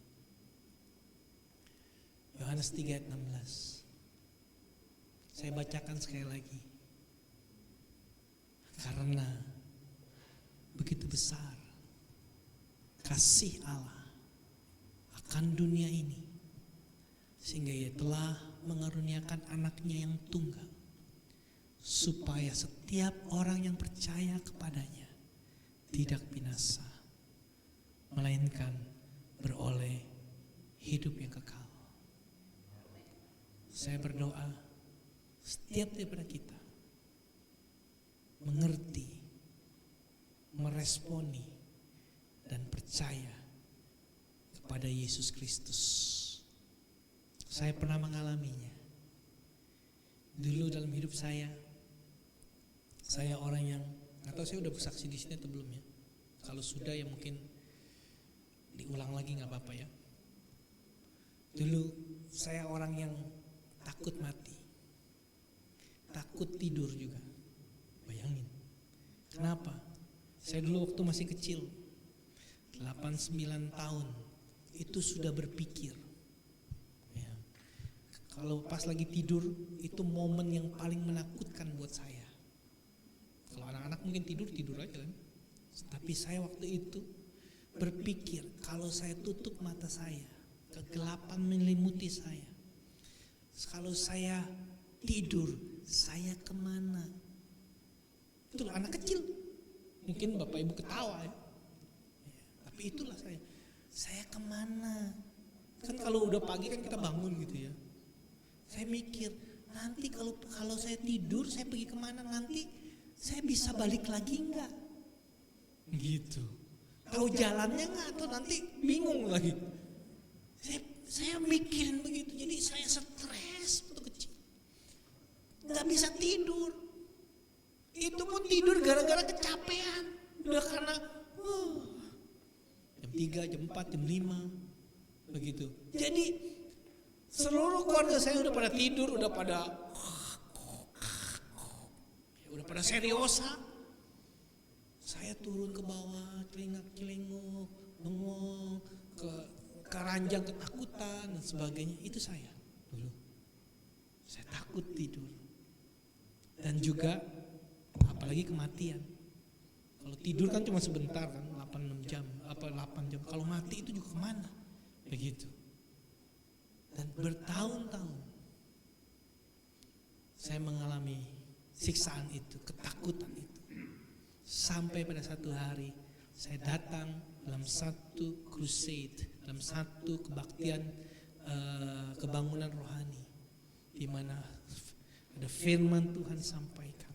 Yohanes 3:16. Saya bacakan sekali lagi. Karena begitu besar kasih Allah akan dunia ini, sehingga ia telah mengaruniakan anaknya yang tunggal, supaya setiap orang yang percaya kepadanya tidak binasa, melainkan beroleh hidup yang kekal. Saya berdoa setiap daripada kita mengerti, meresponi, dan percaya kepada Yesus Kristus. Saya pernah mengalaminya. Dulu dalam hidup saya orang yang, atau saya udah bersaksi di sini atau belum ya? Kalau sudah ya mungkin diulang lagi nggak apa-apa ya. Dulu saya orang yang takut mati, takut tidur juga. Bayangin. Kenapa? Saya dulu waktu masih kecil, 8-9 tahun, itu sudah berpikir. Ya. Kalau pas lagi tidur, itu momen yang paling menakutkan buat saya. Kalau anak-anak mungkin tidur aja kan. Tapi saya waktu itu berpikir, kalau saya tutup mata saya, kegelapan menyelimuti saya. Kalau saya tidur, saya kemana? Itu anak kecil. Mungkin bapak ibu ketawa ya. Tapi itulah saya. Saya kemana? Kan kalau udah pagi kan kita bangun gitu ya. Saya mikir, nanti kalau saya tidur, saya pergi kemana? Nanti saya bisa balik lagi enggak? Gitu. Tahu jalannya enggak? Atau nanti bingung lagi. Saya mikirin begitu. Jadi saya stres waktu kecil. Enggak bisa tidur. Itu pun tidur gara-gara kecapean. Udah karena jam 3, jam 4, jam 5 begitu. Jadi seluruh keluarga saya udah pada tidur, udah pada seriosa. Saya turun ke bawah, celingak-celinguk, bengong, ke ranjang ketakutan dan sebagainya. Itu saya dulu. Saya takut tidur. Dan juga apalagi kematian. Kalau tidur kan cuma sebentar kan, 8 jam. Kalau mati itu juga kemana? Begitu. Dan bertahun-tahun saya mengalami siksaan itu, ketakutan itu. Sampai pada satu hari saya datang dalam satu crusade, dalam satu kebaktian kebangunan rohani, di mana ada firman Tuhan sampaikan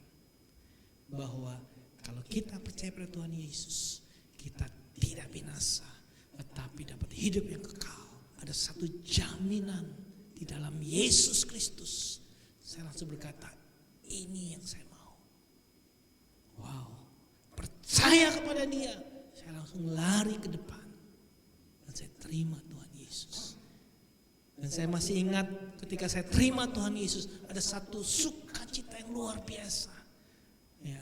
bahwa kalau kita percaya pada Tuhan Yesus, kita tidak binasa, tetapi dapat hidup yang kekal. Ada satu jaminan di dalam Yesus Kristus. Saya langsung berkata, ini yang saya mau. Wow, percaya kepada Dia. Saya langsung lari ke depan dan saya terima Tuhan Yesus. Dan saya masih ingat ketika saya terima Tuhan Yesus, ada satu sukacita yang luar biasa. Ya.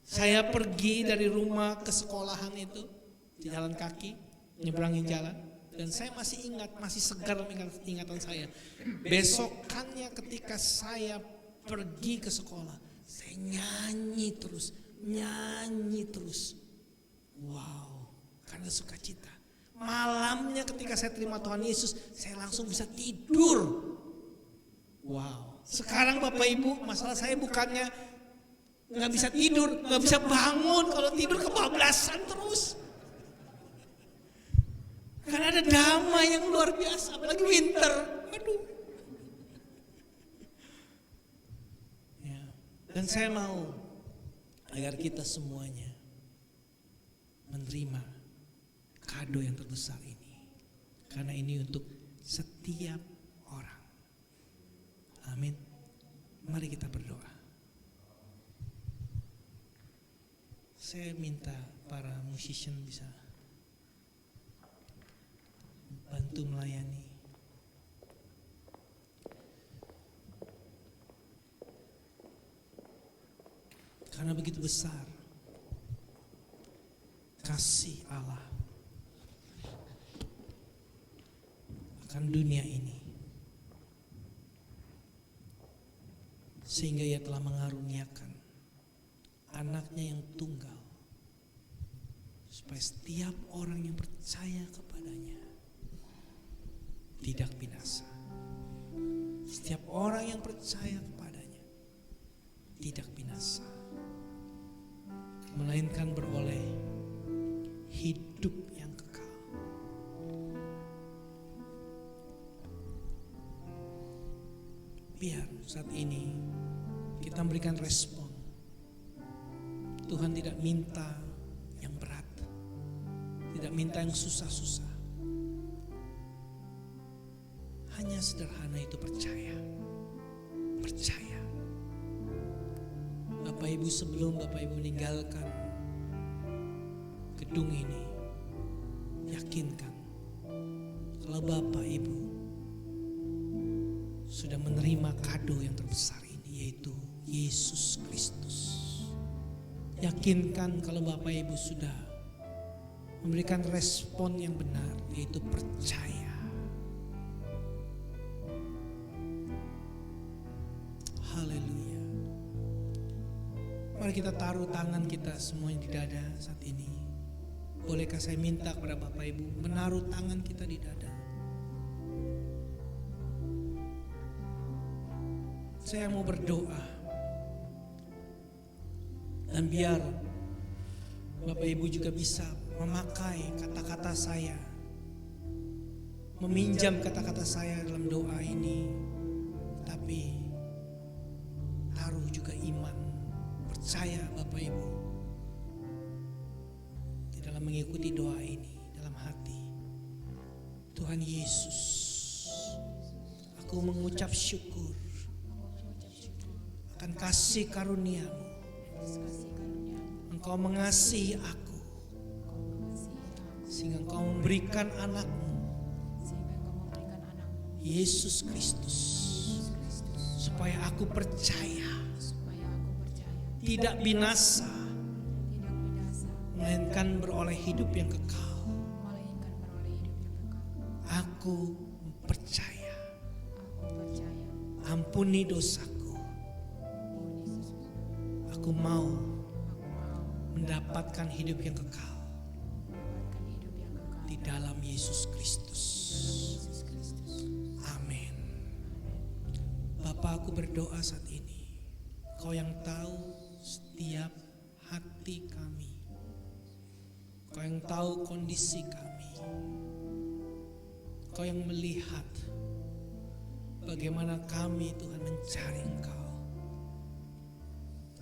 Saya pergi dari rumah ke sekolahan itu di jalan kaki, nyebrangin jalan. Dan saya masih ingat, masih segar dalam ingatan saya. Besokannya ketika saya pergi ke sekolah, saya nyanyi terus. Wow, karena sukacita. Malamnya ketika saya terima Tuhan Yesus, saya langsung bisa tidur. Wow. Sekarang Bapak Ibu, masalah saya bukannya nggak bisa tidur, nggak bisa bangun. Kalau tidur kebablasan terus. Karena ada damai yang luar biasa, apalagi winter. Aduh. Ya. Dan saya mau agar kita semuanya menerima kado yang terbesar ini. Karena ini untuk setiap orang. Amin. Mari kita berdoa. Saya minta para musician bisa bantu melayani. Karena begitu besar kasih Allah akan dunia ini, sehingga Ia telah mengaruniakan anaknya yang tunggal, supaya setiap orang yang percaya kepadanya tidak binasa. Setiap orang yang percaya kepadanya tidak binasa, melainkan beroleh hidup yang kekal. Biar saat ini kita memberikan respon. Tuhan tidak minta yang berat, tidak minta yang susah-susah. Hanya sederhana itu percaya. Percaya. Bapak Ibu, sebelum Bapak Ibu meninggalkan gedung ini, yakinkan kalau Bapak Ibu sudah menerima kado yang terbesar ini, yaitu Yesus Kristus. Yakinkan kalau Bapak Ibu sudah memberikan respon yang benar, yaitu percaya. Haleluya. Mari kita taruh tangan kita semuanya di dada saat ini. Bolehkah saya minta kepada Bapak Ibu menaruh tangan kita di dada? Saya mau berdoa. Dan biar Bapak Ibu juga bisa memakai kata-kata saya, meminjam kata-kata saya dalam doa ini. Tapi taruh juga iman, percaya Bapak Ibu di dalam mengikuti doa ini dalam hati. Tuhan Yesus, aku mengucap syukur akan kasih karunia-Mu. Engkau mengasihi aku sehingga Engkau memberikan anak-Mu Yesus Kristus, supaya aku percaya tidak binasa, melainkan beroleh hidup yang kekal. Aku percaya. Ampuni dosaku. Aku mau mendapatkan hidup yang kekal di dalam Yesus Kristus. Amin. Bapa, aku berdoa saat ini. Kau yang tahu setiap hati kami. Kau yang tahu kondisi kami. Kau yang melihat bagaimana kami, Tuhan, mencari Engkau.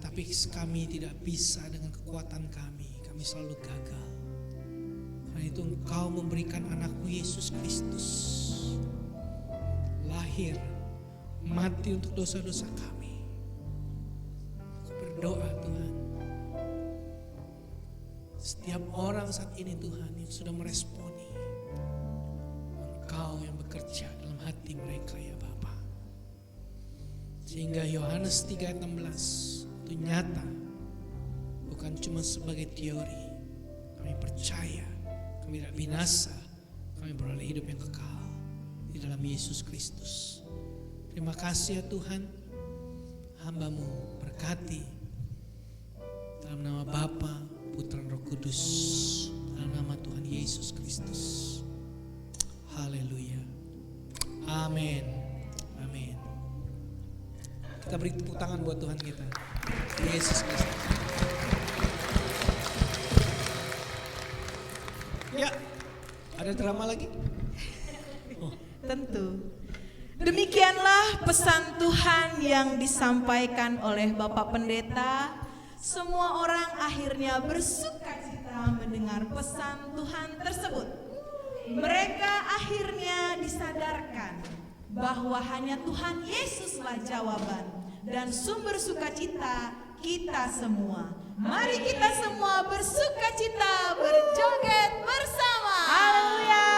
Tapi kami tidak bisa dengan kekuatan kami selalu gagal. Karena itu Engkau memberikan anak-Mu Yesus Kristus lahir, mati untuk dosa-dosa kami. Aku berdoa, Tuhan, setiap orang saat ini, Tuhan, yang sudah meresponi, Engkau yang bekerja dalam hati mereka, ya Bapa. Sehingga Yohanes 3:16 itu nyata, bukan cuma sebagai teori. Kami percaya, kami tidak binasa, kami beroleh hidup yang kekal di dalam Yesus Kristus. Terima kasih ya Tuhan, hamba-Mu berkati dalam nama Bapa, Putra, dan Roh Kudus. dalam nama Tuhan Yesus Kristus. Haleluya. Amin. Amin. Kita beri tepuk tangan buat Tuhan kita, Yesus Kristus. Ya, ada drama lagi? Tentu. Demikianlah pesan Tuhan yang disampaikan oleh Bapak Pendeta. Semua orang akhirnya bersukacita mendengar pesan Tuhan tersebut. Mereka akhirnya disadarkan bahwa hanya Tuhan Yesuslah jawaban dan sumber sukacita kita semua. Mari kita semua bersukacita, berjoget bersama. Haleluya.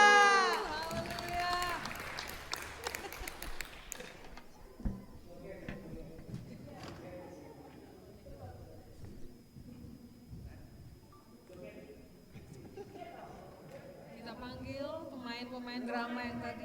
Kita panggil pemain-pemain drama yang tadi.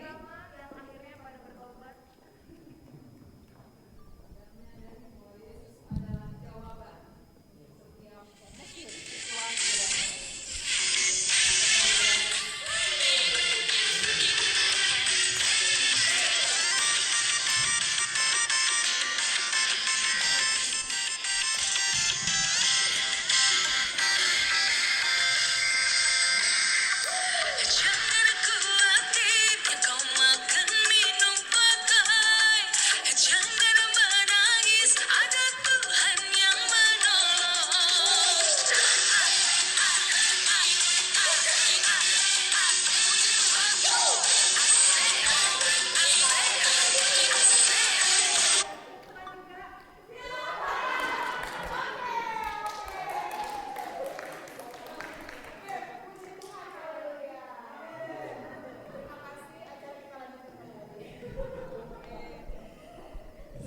Jangan khawatir, kau makan minum pakai. Jangan menangis, ada Tuhan yang menolong.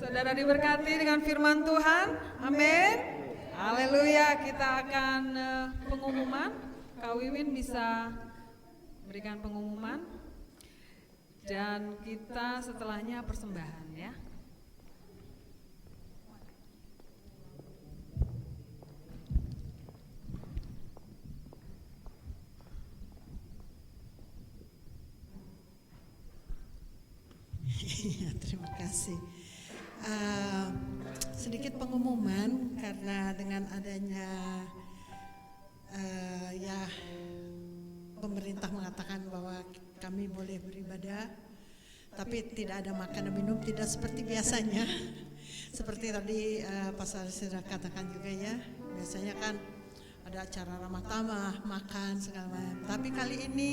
Saudara diberkati dengan firman Tuhan. Amin. Haleluya. Kita akan pengumuman. Kak Wiwin bisa berikan pengumuman. Dan kita setelahnya persembahan ya. Terima kasih. Sedikit pengumuman karena dengan adanya pemerintah mengatakan bahwa kami boleh beribadah, tapi tidak ada makan dan minum, tidak seperti biasanya. Seperti tadi Pastor sudah katakan juga ya, biasanya kan ada acara ramah tamah, makan segala macam. Tapi kali ini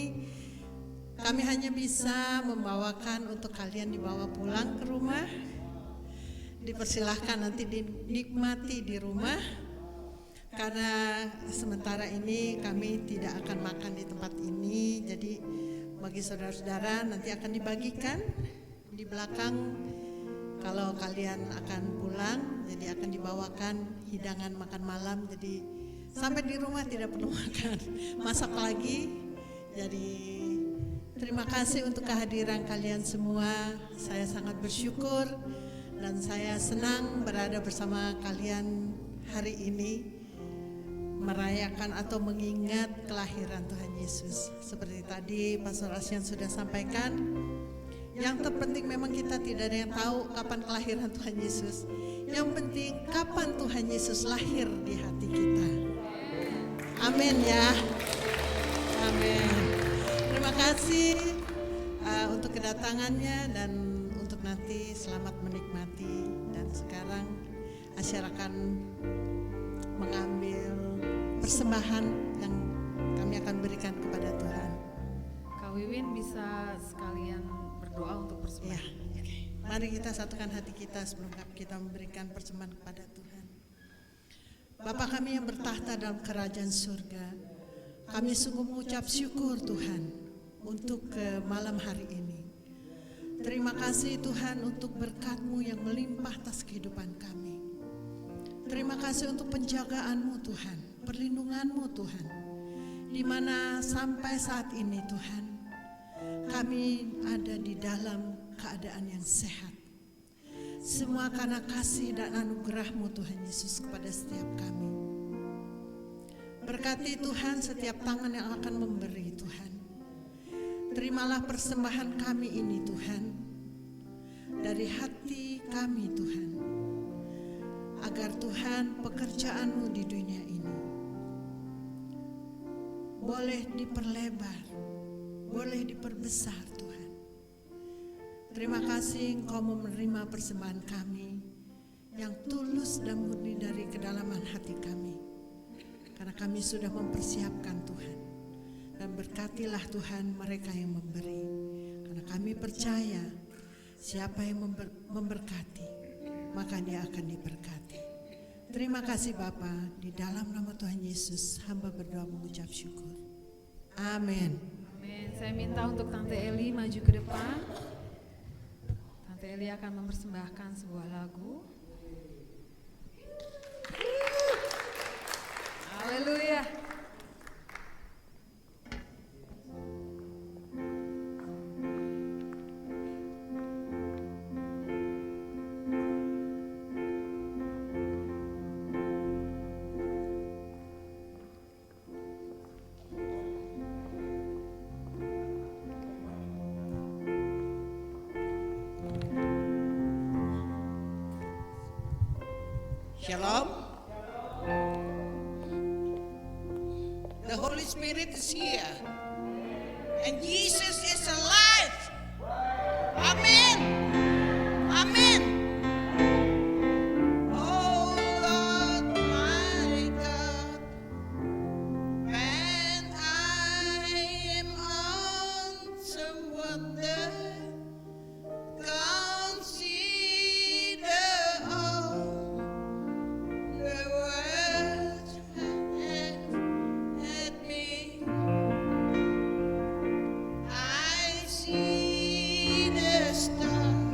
kami hanya bisa membawakan untuk kalian dibawa pulang ke rumah. Dipersilahkan nanti dinikmati di rumah. Karena sementara ini kami tidak akan makan di tempat ini. Jadi bagi saudara-saudara nanti akan dibagikan di belakang kalau kalian akan pulang. Jadi akan dibawakan hidangan makan malam. Jadi sampai di rumah tidak perlu makan, masak lagi. Jadi terima kasih untuk kehadiran kalian semua. Saya sangat bersyukur dan saya senang berada bersama kalian hari ini, merayakan atau mengingat kelahiran Tuhan Yesus. Seperti tadi Pastor Asyan sudah sampaikan, yang terpenting memang kita tidak ada yang tahu kapan kelahiran Tuhan Yesus. Yang penting kapan Tuhan Yesus lahir di hati kita. Amin ya. Amin. Terima kasih untuk kedatangannya dan untuk nanti selamat menikmati. Dan sekarang Asyar akan mengambil persembahan yang kami akan berikan kepada Tuhan. Kak Wiwin bisa sekalian berdoa untuk persembahan. Ya, mari kita satukan hati kita sebelum kita memberikan persembahan kepada Tuhan. Bapa kami yang bertahta dalam kerajaan surga, kami sungguh mengucap syukur Tuhan untuk malam hari ini. Terima kasih Tuhan untuk berkat-Mu yang melimpah atas kehidupan kami. Terima kasih untuk penjagaan-Mu Tuhan, perlindungan-Mu Tuhan, di mana sampai saat ini Tuhan kami ada di dalam keadaan yang sehat. Semua karena kasih dan anugerah-Mu Tuhan Yesus kepada setiap kami. Berkati Tuhan setiap tangan yang akan memberi Tuhan. Terimalah persembahan kami ini Tuhan, dari hati kami Tuhan, agar Tuhan pekerjaan-Mu di dunia ini boleh diperlebar, boleh diperbesar Tuhan. Terima kasih Engkau menerima persembahan kami yang tulus dan murni dari kedalaman hati kami, karena kami sudah mempersiapkan Tuhan. Dan berkatilah Tuhan mereka yang memberi, karena kami percaya siapa yang memberkati, maka dia akan diberkati. Terima kasih Bapa, di dalam nama Tuhan Yesus hamba berdoa mengucap syukur. Amin. Amin. Saya minta untuk Tante Eli maju ke depan. Tante Eli akan mempersembahkan sebuah lagu. Haleluya. Shalom. The Holy Spirit is here. And Jesus is alive. Amen. Amen. Oh Lord my God, when I am on some wonder, consider all the words have at me. I see the stars.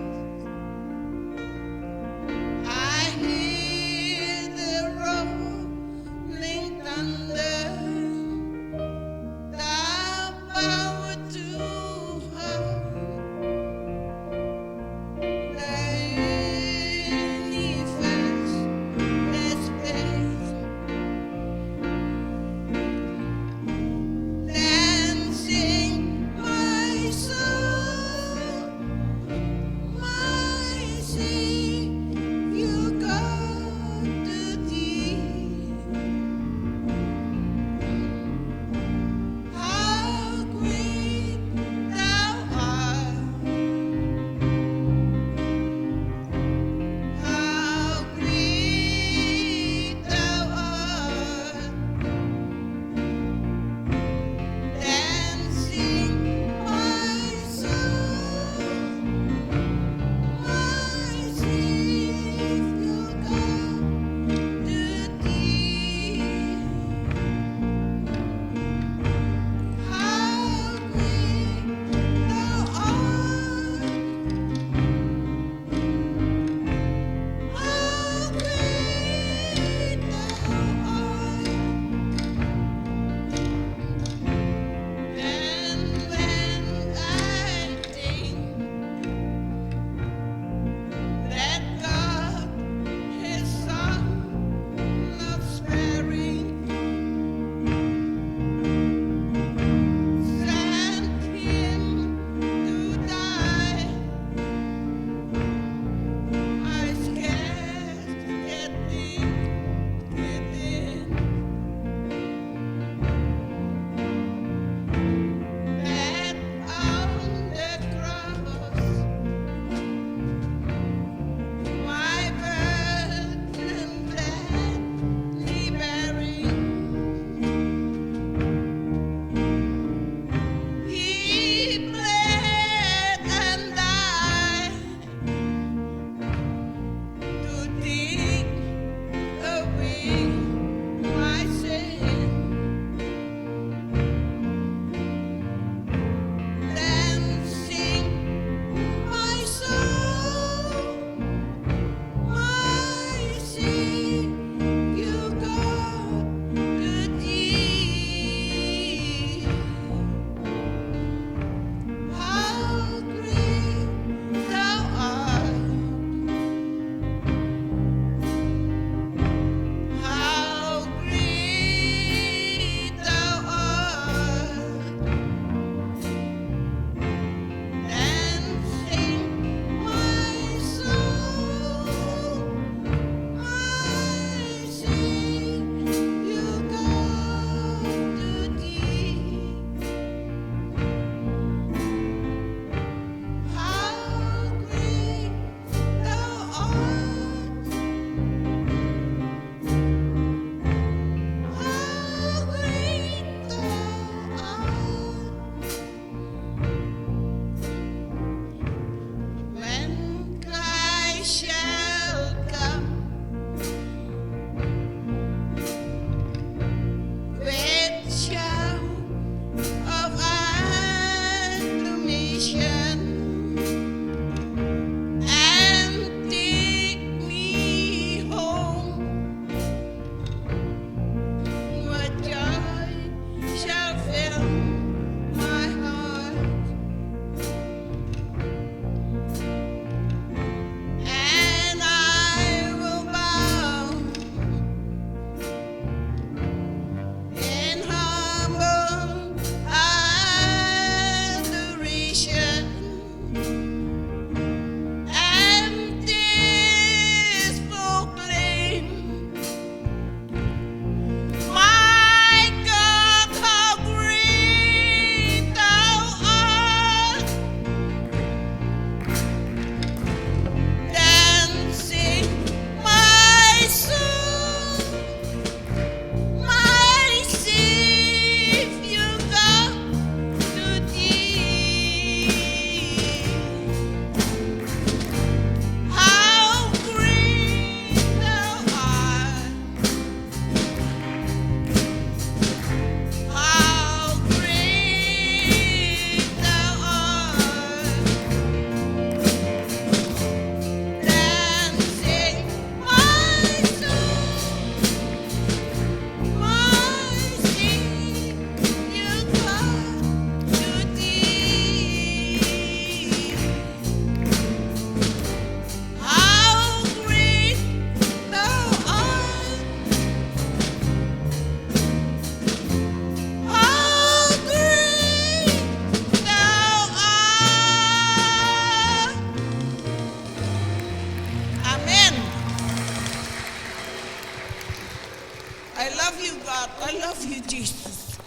I love you, God. I love you, Jesus.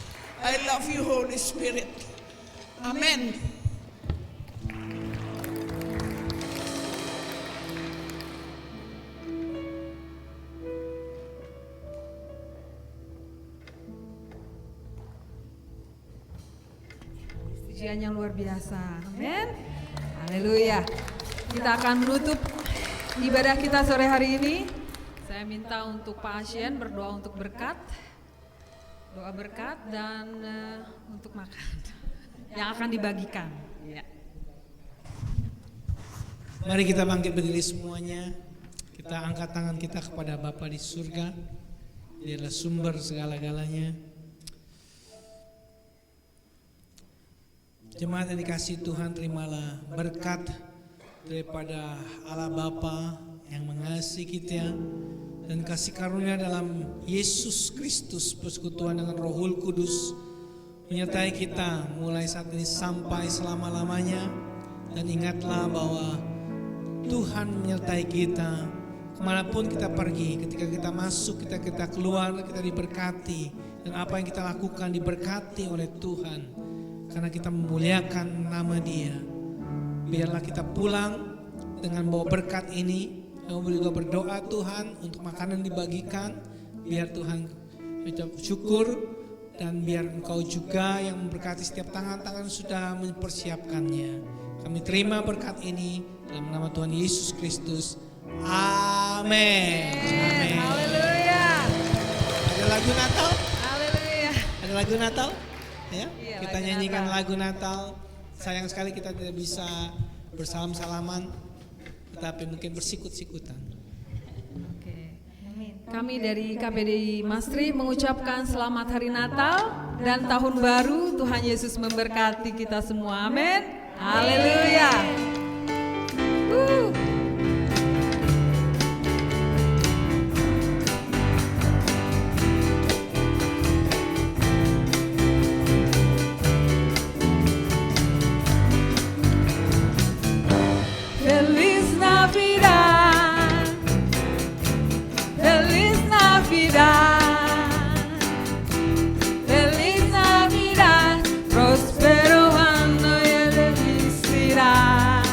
I love you, Holy Spirit. Amen. Pujian yang luar biasa. Amin. Haleluya. Kita akan menutup ibadah kita sore hari ini. Saya minta untuk Pak Asien berdoa untuk berkat. Doa berkat dan untuk makan yang akan dibagikan. Ya. Mari kita bangkit berdiri semuanya. Kita angkat tangan kita kepada Bapa di surga. Dia adalah sumber segala-galanya. Jemaat yang dikasihi Tuhan, terimalah berkat daripada Allah Bapa yang mengasihi kita dan kasih karunia dalam Yesus Kristus, persekutuan dengan Roh Kudus menyertai kita mulai saat ini sampai selama-lamanya. Dan ingatlah bahwa Tuhan menyertai kita kemanapun kita pergi, ketika kita masuk, kita keluar, kita diberkati, dan apa yang kita lakukan diberkati oleh Tuhan. Karena kita memuliakan nama Dia. Biarlah kita pulang dengan bawa berkat ini. Kami juga berdoa Tuhan untuk makanan dibagikan. Biar Tuhan ucap syukur. Dan biar Engkau juga yang memberkati setiap tangan-tangan sudah mempersiapkannya. Kami terima berkat ini dalam nama Tuhan Yesus Kristus. Amin. Amin. Haleluya. Ada lagu Natal? Haleluya. Ada lagu Natal? Ya, Iya, kita lagu nyanyikan Natal. lagu Natal. Sayang sekali kita tidak bisa bersalam-salaman, tetapi mungkin bersikut-sikutan. Kami dari KBDI Mastri mengucapkan selamat hari Natal dan tahun baru. Tuhan Yesus memberkati kita semua. Amin. Haleluya. Feliz Navidad, Feliz Navidad, Feliz Navidad, prospero año y felicidad.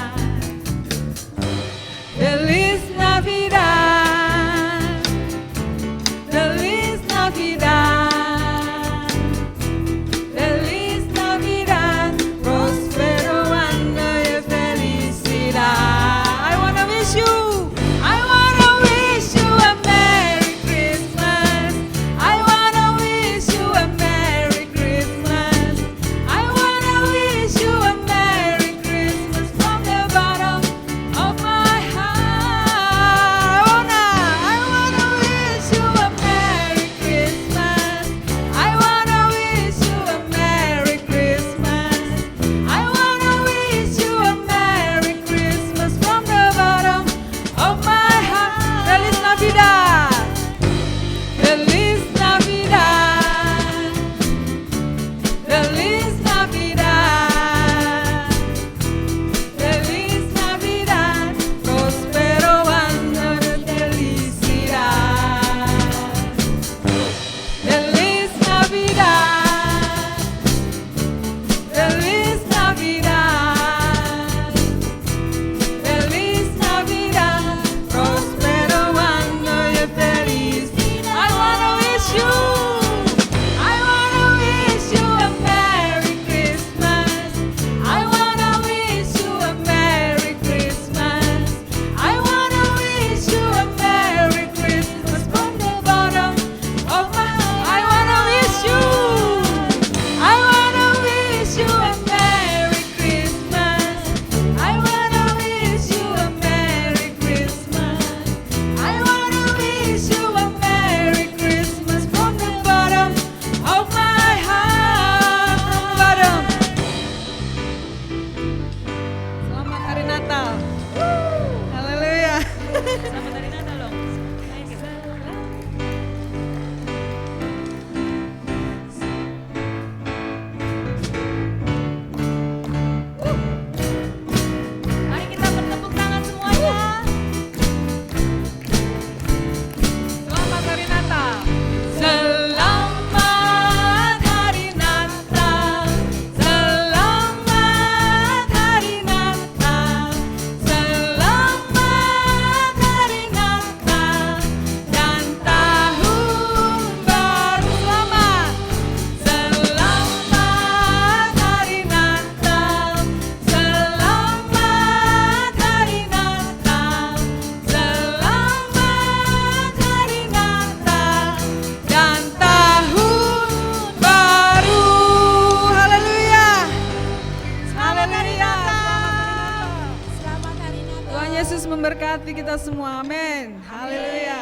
Yesus memberkati kita semua. Amin. Haleluya.